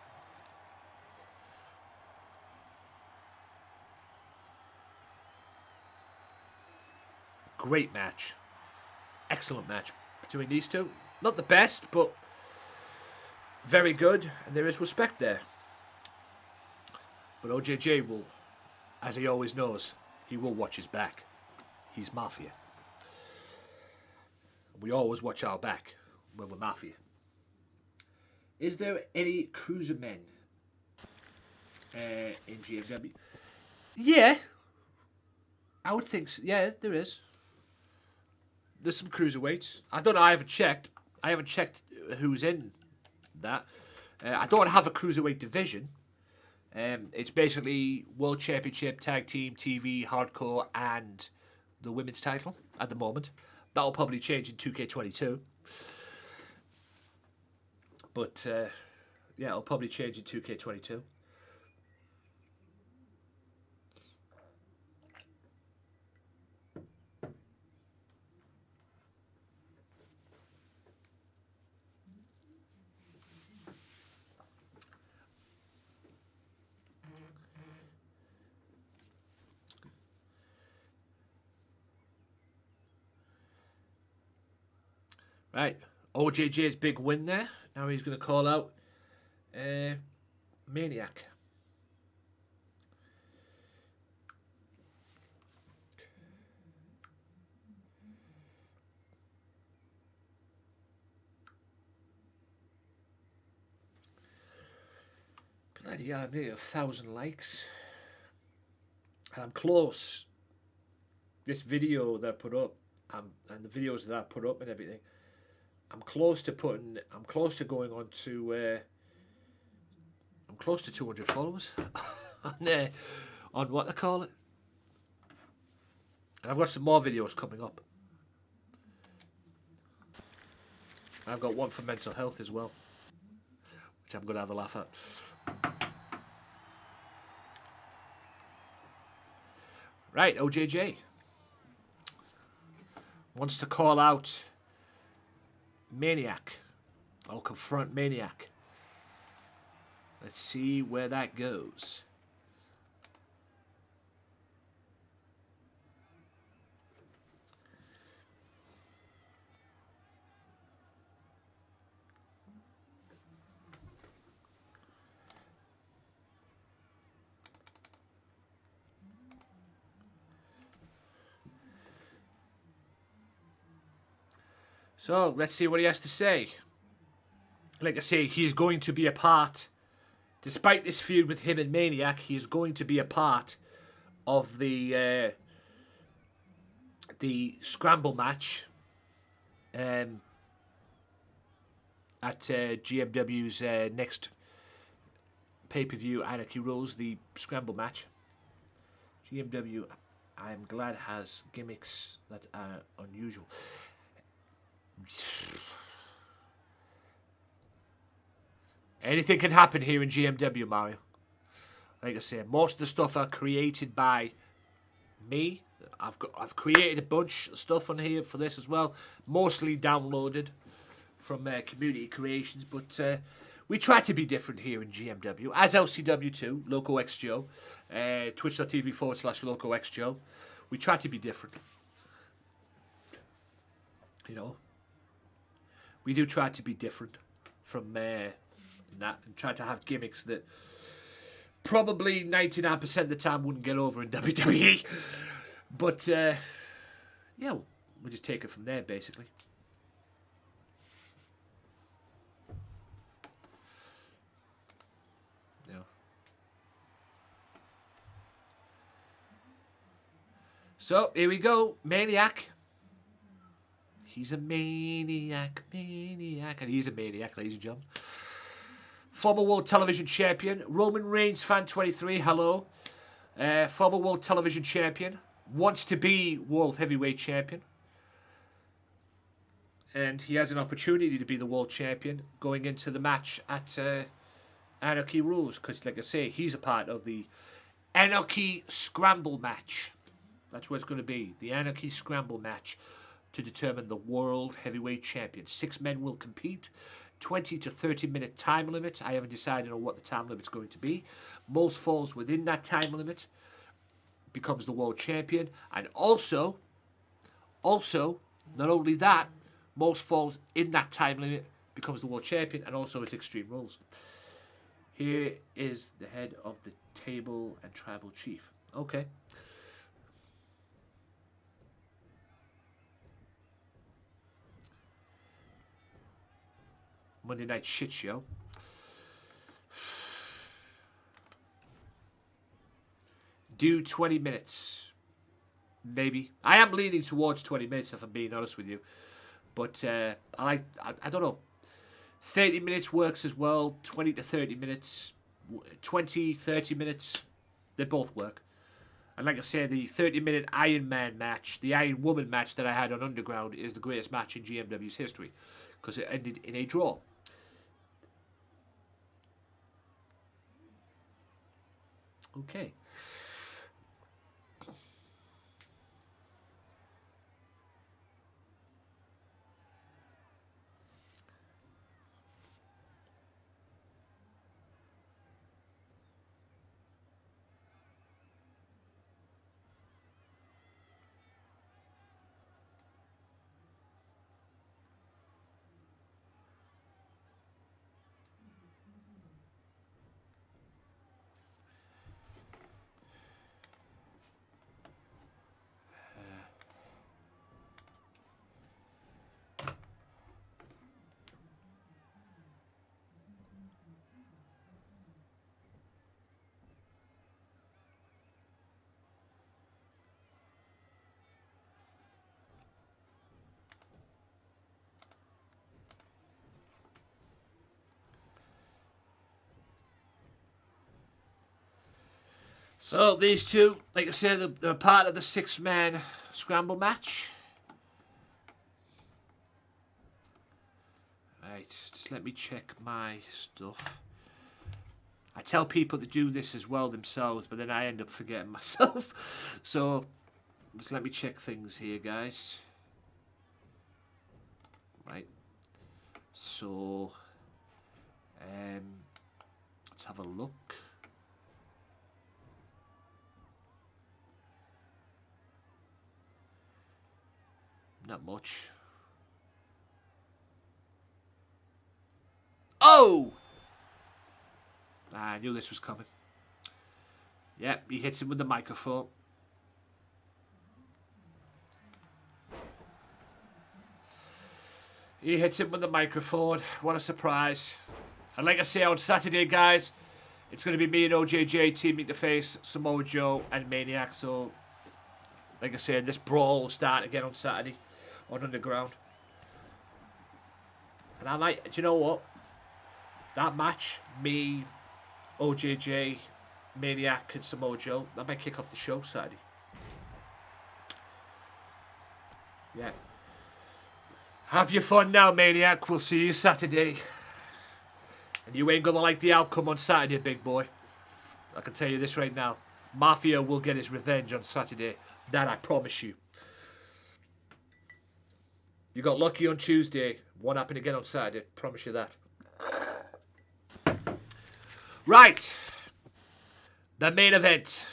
Great match. Excellent match between these two. Not the best, but very good. And there is respect there. But OJJ will, as he always knows, he will watch his back. He's Mafia. We always watch our back when we're Mafia. Is there any cruiser men in GMW? Yeah. I would think so. Yeah, there is. There's some cruiserweights. I don't know. I haven't checked. I haven't checked who's in that. I don't have a cruiserweight division. It's basically World Championship, Tag Team, TV, Hardcore, and the women's title at the moment. That'll probably change in 2K22. But Yeah, it'll probably change in 2K22. Right, OJJ's big win there. Now he's going to call out Maniac. Bloody hell, I'm nearly 1,000 likes. And I'm close. This video that I put up, and the videos that I put up and everything, I'm close to going on to, I'm close to 200 followers on what they call it. And I've got some more videos coming up. I've got one for mental health as well, which I'm going to have a laugh at. Right, OJJ wants to call out Maniac. I'll confront Maniac. Let's see where that goes. So, let's see what he has to say. Like I say, he's going to be a part, despite this feud with him and Maniac, he is going to be a part of the scramble match at GMW's next pay-per-view, Anarchy Rules, the scramble match. GMW, I'm glad, has gimmicks that are unusual. Anything can happen here in GMW, Mario. Like I say, most of the stuff are created by me. I've created a bunch of stuff on here for this as well, mostly downloaded from community creations, but we try to be different here in GMW, as LCW2, Loco X Joe, twitch.tv/Loco X Joe. We try to be different. You know, we do try to be different from that, and try to have gimmicks that probably 99% of the time wouldn't get over in WWE. But, yeah, we'll just take it from there, basically. Yeah. So, here we go. Maniac. He's a maniac, and he's a maniac, ladies and gentlemen. Former World Television Champion, Roman Reigns Fan 23, hello. Former World Television Champion, wants to be World Heavyweight Champion. And he has an opportunity to be the World Champion going into the match at Anarchy Rules. Because, like I say, he's a part of the Anarchy Scramble match. That's what it's going to be, the Anarchy Scramble match, to determine the World Heavyweight Champion. 6 men will compete. 20 to 30 minute time limit. I haven't decided on what the time limit's going to be. Most falls within that time limit becomes the World Champion. And also, not only that, most falls in that time limit becomes the World Champion, and also it's Extreme Rules. Here is the head of the table and tribal chief. Okay. Monday Night Shit Show. Do 20 minutes. Maybe. I am leaning towards 20 minutes, if I'm being honest with you. But I don't know. 30 minutes works as well. 20 to 30 minutes. 20, 30 minutes. They both work. And like I say, the 30-minute Iron Man match, the Iron Woman match that I had on Underground is the greatest match in GMW's history. Because it ended in a draw. Okay. So these two, like I said, they're part of the 6-man scramble match. Right, just let me check my stuff. I tell people to do this as well themselves, but then I end up forgetting myself. So just let me check things here, guys. Right. So let's have a look. Not much. Oh! I knew this was coming. Yep, he hits him with the microphone. He hits him with the microphone. What a surprise. And like I say, on Saturday, guys, it's going to be me and OJJ teaming to face Samoa Joe and Maniac. So, like I said, this brawl will start again on Saturday on Underground. And I might, do you know what? That match, me, OJJ, Maniac, and Samoa Joe, that might kick off the show Saturday. Yeah. Have your fun now, Maniac. We'll see you Saturday. And you ain't gonna like the outcome on Saturday, big boy. I can tell you this right now. Mafia will get his revenge on Saturday. That I promise you. You got lucky on Tuesday. Won't happen again on Saturday. Promise you that. Right. The main event.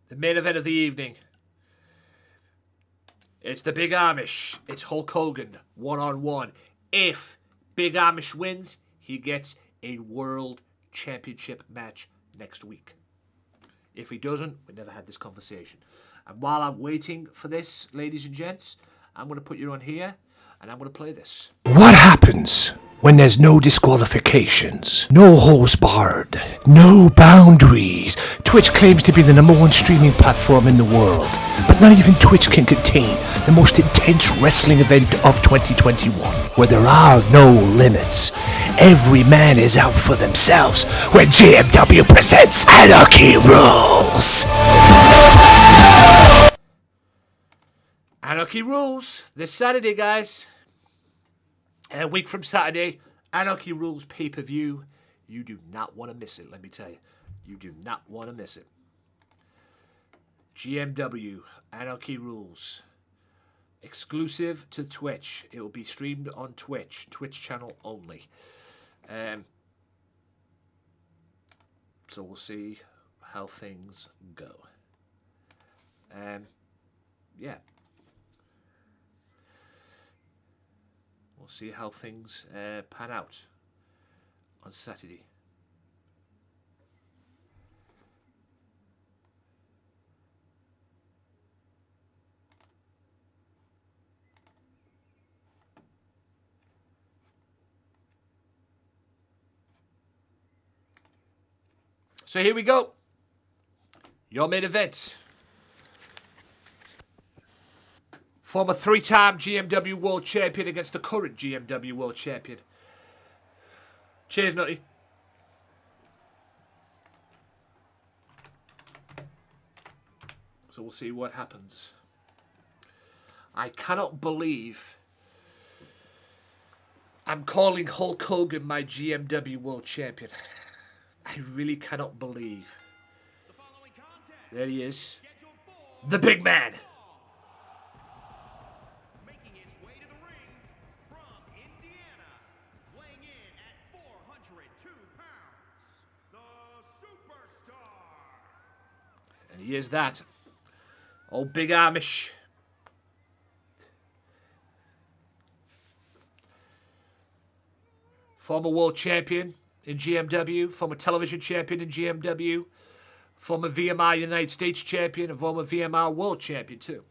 The main event of the evening. It's the Big Amish. It's Hulk Hogan, one-on-one. If Big Amish wins, he gets a World Championship match next week. If he doesn't, we never had this conversation. And while I'm waiting for this, ladies and gents, I'm going to put you on here, and I'm going to play this. What happens when there's no disqualifications, no holes barred, no boundaries? Twitch claims to be the #1 streaming platform in the world, but not even Twitch can contain the most intense wrestling event of 2021, where there are no limits. Every man is out for themselves when GMW presents Anarchy Rules. Anarchy Rules this Saturday, guys. A week from Saturday, Anarchy Rules pay-per-view. You do not want to miss it, let me tell you. You do not want to miss it. GMW, Anarchy Rules. Exclusive to Twitch. It will be streamed on Twitch. Twitch channel only. So we'll see how things go. Yeah. We'll see how things pan out on Saturday. So here we go. Your main event. Former 3-time GMW World Champion against the current GMW World Champion. Cheers, Nutty. So we'll see what happens. I cannot believe I'm calling Hulk Hogan my GMW World Champion. I really cannot believe There he is. The big man. Making his way to the ring from Indiana, weighing in at 402 pounds, the Superstar. And he is that. Old Big Amish. Former world champion in GMW, former television champion in GMW, former VMR United States champion, and former VMR world champion too,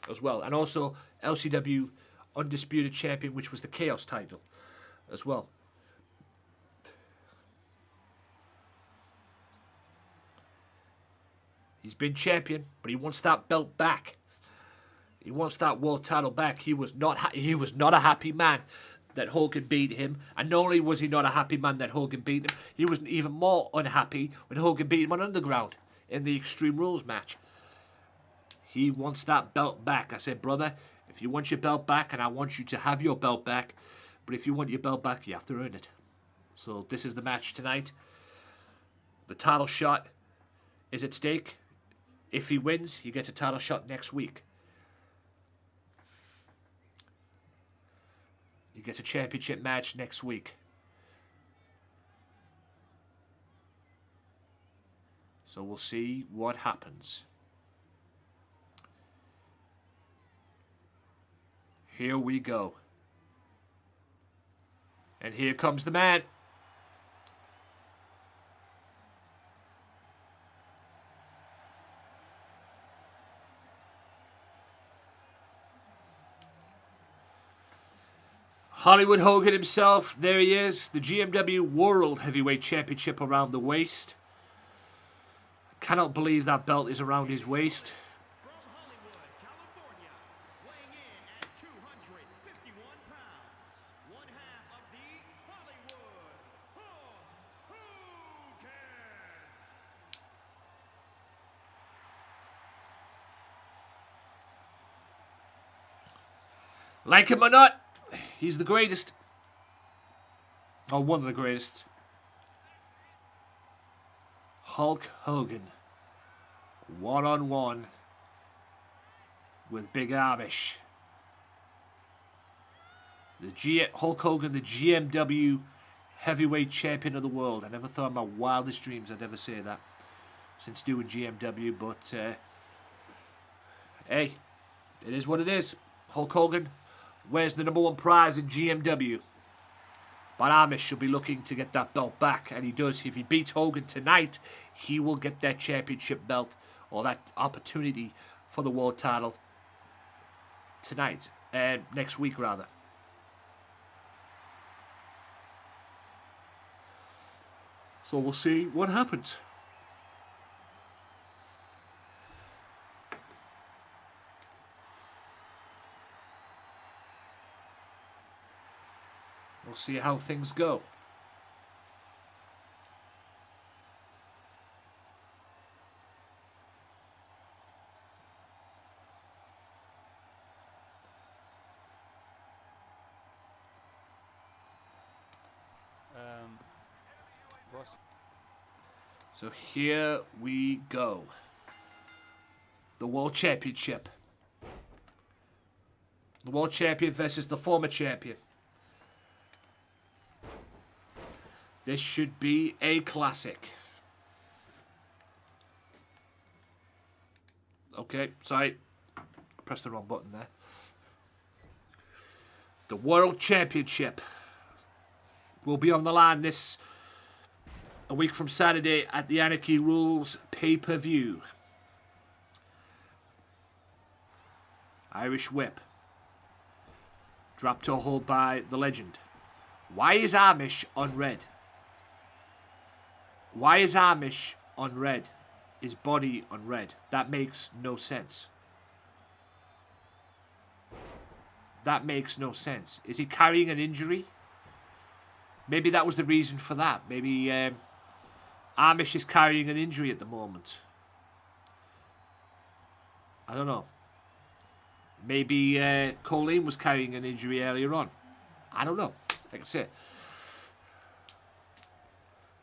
as well. And also LCW undisputed champion, which was the Chaos title as well. He's been champion, but he wants that belt back. He wants that world title back. He was not a happy man that Hogan beat him. And not only was he not a happy man that Hogan beat him, he was even more unhappy when Hogan beat him on Underground in the Extreme Rules match. He wants that belt back. I said, brother, if you want your belt back, and I want you to have your belt back, but if you want your belt back, you have to earn it. So this is the match tonight. The title shot is at stake. If he wins, he gets a title shot next week. You get a championship match next week. So we'll see what happens. Here we go. And here comes the man. Hollywood Hogan himself, there he is, the GMW World Heavyweight Championship around the waist. Cannot believe that belt is around his waist. From Hollywood, California, weighing in at 251 pounds, one half of the Hollywood Hulk Hogan. Like him or not, he's the greatest. Or one of the greatest. Hulk Hogan. One-on-one with Big Amish. Hulk Hogan, the GMW heavyweight champion of the world. I never thought in my wildest dreams I'd ever say that since doing GMW, but hey, it is what it is. Hulk Hogan wears the #1 prize in GMW. But Amish should be looking to get that belt back, and he does. If he beats Hogan tonight, he will get that championship belt, or that opportunity for the world title tonight, and next week rather. So we'll see what happens. We'll see how things go. So here we go. The World Championship. The World Champion versus the former champion. This should be a classic. Okay, sorry. Pressed the wrong button there. The World Championship will be on the line a week from Saturday at the Anarchy Rules pay-per-view. Irish Whip. Drop toe hold by the Legend. Why is Amish on red? Why is Amish on red? His body on red? That makes no sense. That makes no sense. Is he carrying an injury? Maybe that was the reason for that. Maybe Amish is carrying an injury at the moment. I don't know. Maybe Colleen was carrying an injury earlier on. I don't know. Like I said.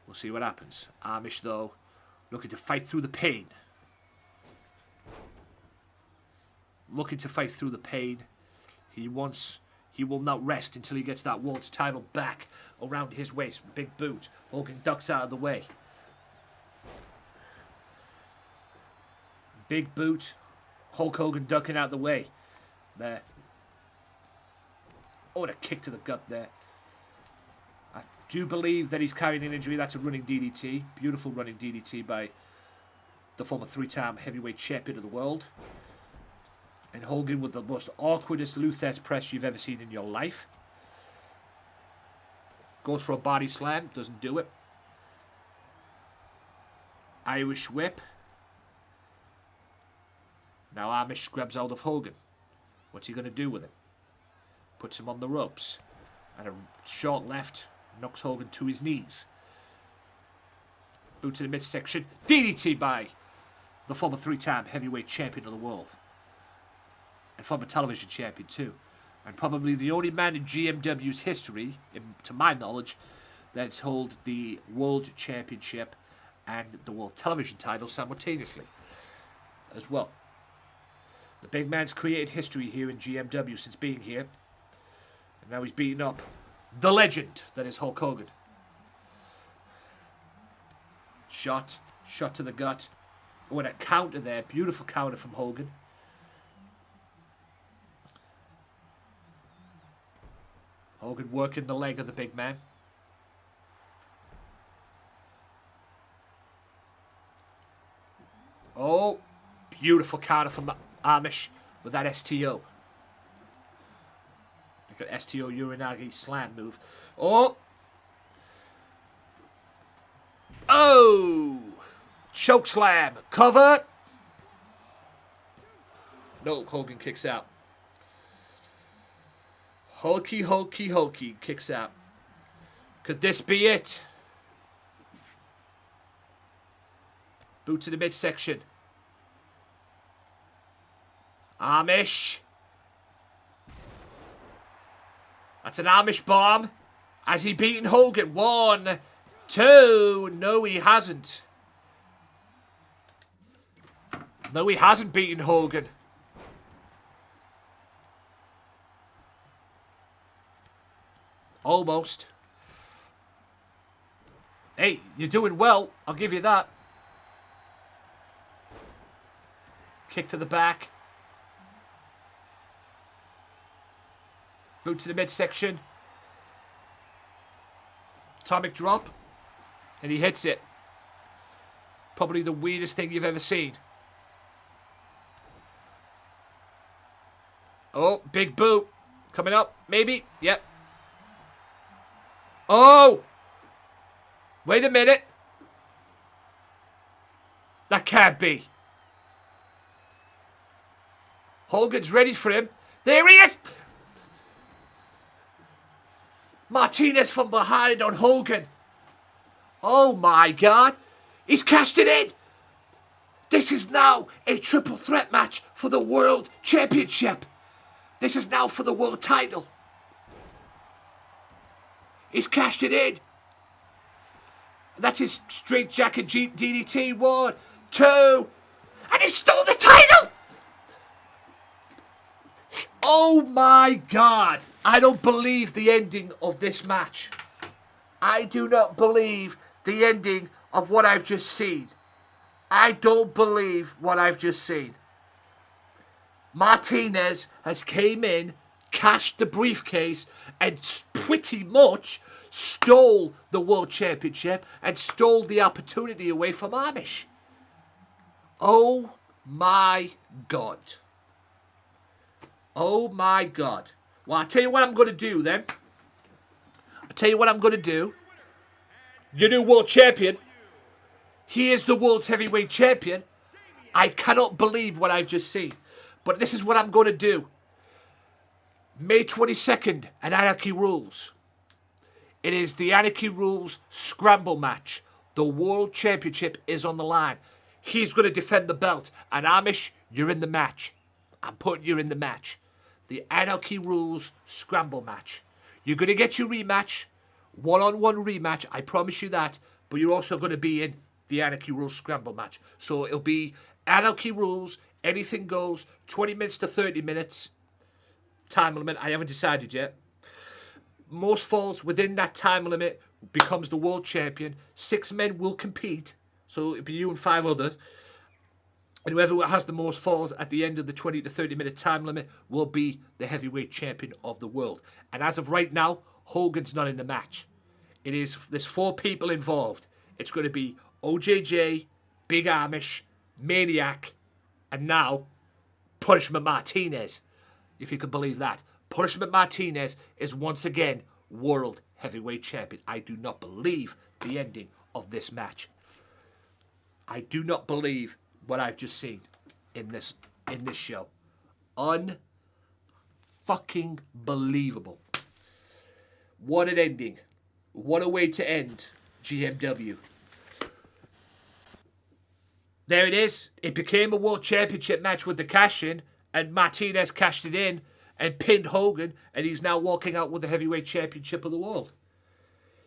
We'll see what happens. Amish, though, looking to fight through the pain. looking to fight through the pain. He will not rest until he gets that world title back around his waist. Big boot. Hogan ducks out of the way. Big boot. Hulk Hogan ducking out of the way. There. Oh, and a kick to the gut there. I do believe that he's carrying an injury. That's a running DDT. Beautiful running DDT by the former 3-time heavyweight champion of the world. And Hogan with the most awkwardest Luthes press you've ever seen in your life. Goes for a body slam. Doesn't do it. Irish whip. Now Amish grabs hold of Hogan. What's he going to do with him? Puts him on the ropes. And a short left knocks Hogan to his knees. Boot to the midsection. DDT by the former 3-time heavyweight champion of the world. And former television champion too. And probably the only man in GMW's history, to my knowledge, that's held the World Championship and the World Television title simultaneously as well. The big man's created history here in GMW since being here. And now he's beating up the legend that is Hulk Hogan. Shot to the gut. Oh, and a counter there. Beautiful counter from Hogan. Hogan working the leg of the big man. Oh, beautiful counter from Amish with that STO. Look at STO Uranagi slam move. Oh! Oh! Choke slam. Cover. No, Hogan kicks out. Hulky kicks out. Could this be it? Boot to the midsection. Amish. That's an Amish bomb. Has he beaten Hogan? 1, 2. No, he hasn't. No, he hasn't beaten Hogan. Almost. Hey, you're doing well. I'll give you that. Kick to the back. Boot to the midsection. Atomic drop. And he hits it. Probably the weirdest thing you've ever seen. Oh, big boot. Coming up, maybe. Yep. Oh! Wait a minute. That can't be. Hogan's ready for him. There he is! Martinez from behind on Hogan. Oh my God. He's cashed it in. This is now a triple threat match for the World Championship. This is now for the world title. He's cashed it in. That's his straight jacket DDT. 1, 2. And he stole the title! Oh my God. I don't believe the ending of this match. I do not believe the ending of what I've just seen. I don't believe what I've just seen. Martinez has came in, cashed the briefcase, and pretty much stole the World Championship and stole the opportunity away from Amish. Oh my God. Oh my God. Well, I'll tell you what I'm going to do then. I'll tell you what I'm going to do. Your new world champion. He is the world's heavyweight champion. I cannot believe what I've just seen. But this is what I'm going to do. May 22nd at Anarchy Rules. It is the Anarchy Rules Scramble match. The World Championship is on the line. He's going to defend the belt. And Amish, you're in the match. I'm putting you in the match. The Anarchy Rules Scramble match. You're going to get your rematch. One-on-one rematch. I promise you that. But you're also going to be in the Anarchy Rules Scramble match. So it'll be Anarchy Rules Anything goes. 20 minutes to 30 minutes. Time limit. I haven't decided yet. Most falls within that time limit becomes the world champion. 6 men will compete. So it'll be you and 5 others. And whoever has the most falls at the end of the 20 to 30 minute time limit will be the heavyweight champion of the world. And as of right now, Hogan's not in the match. There's 4 people involved. It's going to be OJJ, Big Amish, Maniac, and now Punishment Martinez. If you can believe that. Punishment Martinez is once again world heavyweight champion. I do not believe the ending of this match. I do not believe what I've just seen in this show. Un-fucking believable. What an ending. What a way to end GMW. There it is. It became a world championship match with the cash-in, and Martinez cashed it in and pinned Hogan, and he's now walking out with the heavyweight championship of the world.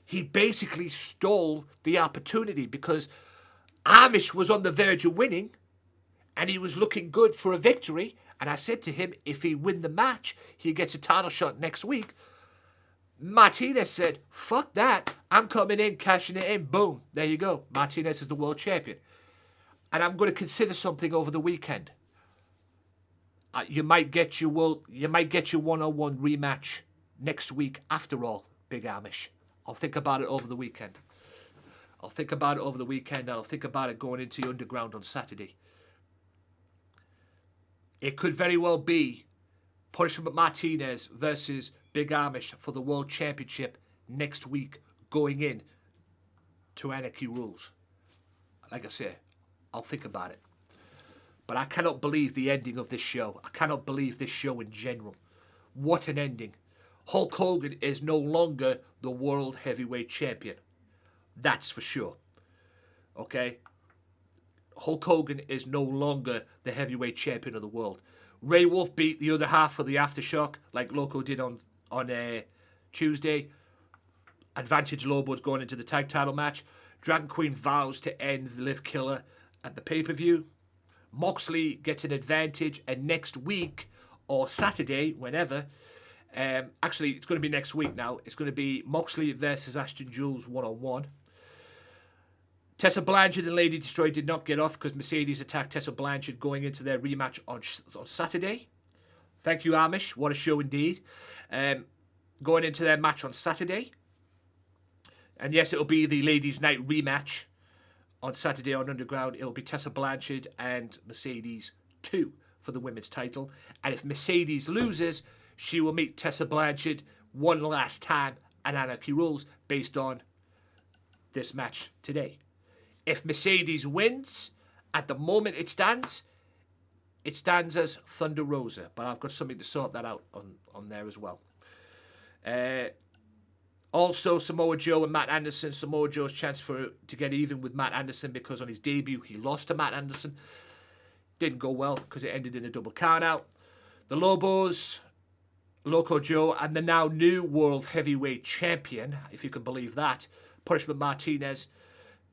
He basically stole the opportunity because Amish was on the verge of winning, and he was looking good for a victory. And I said to him, if he win the match, he gets a title shot next week. Martinez said, fuck that. I'm coming in, cashing it in. Boom. There you go. Martinez is the world champion. And I'm going to consider something over the weekend. You might get your one-on-one rematch next week after all, Big Amish. I'll think about it over the weekend. And I'll think about it going into the underground on Saturday. It could very well be Punishment Martinez versus Big Amish for the World Championship next week going in to Anarchy Rules. Like I say, I'll think about it. But I cannot believe the ending of this show. I cannot believe this show in general. What an ending. Hulk Hogan is no longer the World Heavyweight Champion. That's for sure. Okay? Hulk Hogan is no longer the Heavyweight Champion of the world. Ray Wolf beat the other half of the Aftershock, like Loco did on Tuesday. Advantage Lobo's going into the tag title match. Dragon Queen vows to end the Liv Killer at the pay-per-view. Moxley gets an advantage, and next week, or Saturday, whenever, actually, it's going to be next week now. It's going to be Moxley versus Ashton Jules one-on-one. Tessa Blanchard and Lady Destroy did not get off because Mercedes attacked Tessa Blanchard going into their rematch on Saturday. Thank you, Amish. What a show indeed. Going into their match on Saturday. And yes, it'll be the Ladies' Night rematch on Saturday on Underground. It'll be Tessa Blanchard and Mercedes 2 for the women's title. And if Mercedes loses, she will meet Tessa Blanchard one last time at Anarchy Rules based on this match today. If Mercedes wins, at the moment it stands as Thunder Rosa. But I've got something to sort that out on there as well. Also, Samoa Joe and Matt Anderson. Samoa Joe's chance to get even with Matt Anderson because on his debut he lost to Matt Anderson. Didn't go well because it ended in a double count out. The Lobos, Loco Joe, and the now new World Heavyweight Champion, if you can believe that, Punishment Martinez,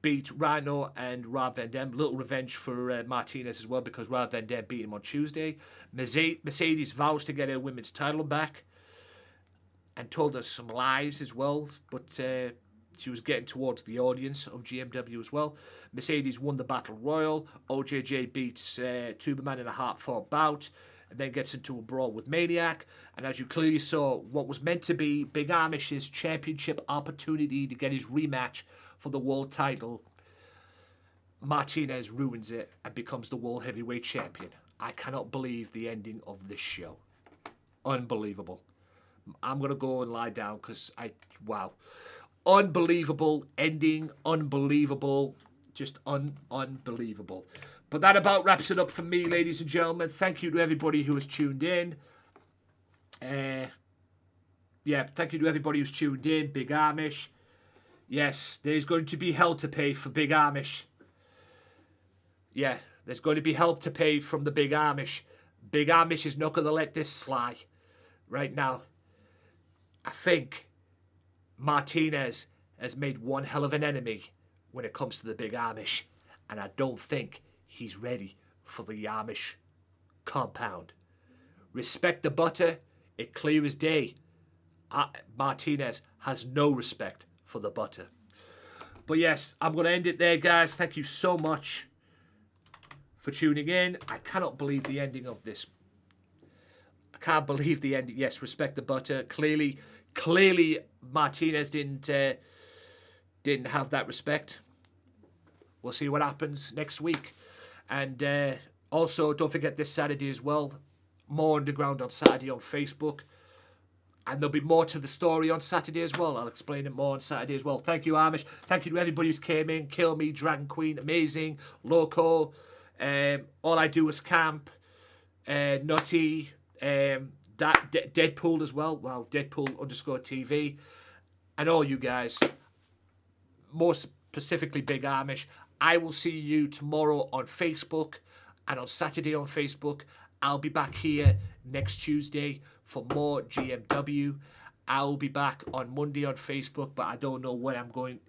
beat Rhino and Rob Van Dam. Little revenge for Martinez as well because Rob Van Dam beat him on Tuesday. Mercedes vows to get her women's title back and told us some lies as well, but she was getting towards the audience of GMW as well. Mercedes won the Battle Royal. OJJ beats Tuberman in a hard-fought bout and then gets into a brawl with Maniac. And as you clearly saw, what was meant to be Big Amish's championship opportunity to get his rematch for the world title, Martinez ruins it and becomes the World Heavyweight Champion. I cannot believe the ending of this show. Unbelievable. I'm going to go and lie down because wow. Unbelievable ending, unbelievable, just unbelievable. But that about wraps it up for me, ladies and gentlemen. Thank you to everybody who has tuned in. Thank you to everybody who's tuned in. Big Amish. Yes, there's going to be hell to pay for Big Amish. Yeah, there's going to be hell to pay from the Big Amish. Big Amish is not going to let this slide right now. I think Martinez has made one hell of an enemy when it comes to the Big Amish. And I don't think he's ready for the Amish compound. Respect the butter, it clear as day. Martinez has no respect for the butter. But yes, I'm going to end it there, guys. Thank you so much for tuning in. I cannot believe the ending of this. I can't believe the ending. Yes, respect the butter. Clearly Martinez didn't have that respect. We'll see what happens next week. And also, don't forget this Saturday as well. More Underground on Saturday on Facebook. And there'll be more to the story on Saturday as well. I'll explain it more on Saturday as well. Thank you, Amish. Thank you to everybody who's came in. Kill Me, Dragon Queen, Amazing, Loco, All I Do Is Camp, Nutty, Deadpool as well. Wow, Deadpool_TV. And all you guys. More specifically, Big Amish. I will see you tomorrow on Facebook and on Saturday on Facebook. I'll be back here next Tuesday for more GMW. I'll be back on Monday on Facebook, but I don't know when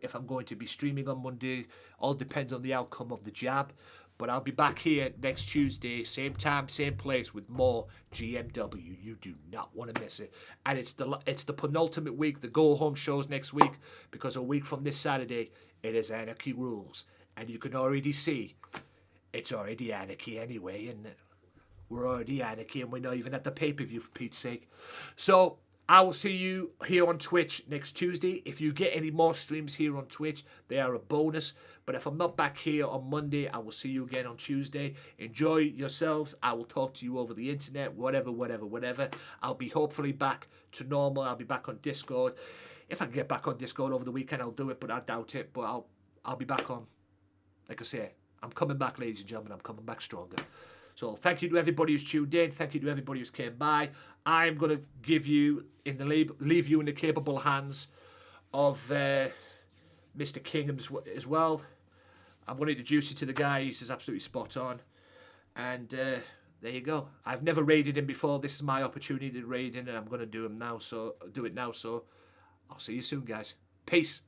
if I'm going to be streaming on Monday. All depends on the outcome of the jab. But I'll be back here next Tuesday, same time, same place, with more GMW. You do not want to miss it. And it's the penultimate week, the go-home shows next week, because a week from this Saturday, it is Anarchy Rules. And you can already see, it's already Anarchy anyway, isn't it? We're already Anarchy, and we're not even at the pay-per-view, for Pete's sake. So I will see you here on Twitch next Tuesday. If you get any more streams here on Twitch, they are a bonus. But if I'm not back here on Monday, I will see you again on Tuesday. Enjoy yourselves. I will talk to you over the internet, whatever. I'll be hopefully back to normal. I'll be back on Discord. If I can get back on Discord over the weekend, I'll do it, but I doubt it. But I'll be back on. Like I say, I'm coming back, ladies and gentlemen. I'm coming back stronger. So thank you to everybody who's tuned in. Thank you to everybody who's came by. I'm going to leave you in the capable hands of Mr. King as well. I'm going to introduce you to the guy. He's just absolutely spot on. And there you go. I've never raided him before. This is my opportunity to raid him, and I'm going to do it now. So I'll see you soon, guys. Peace.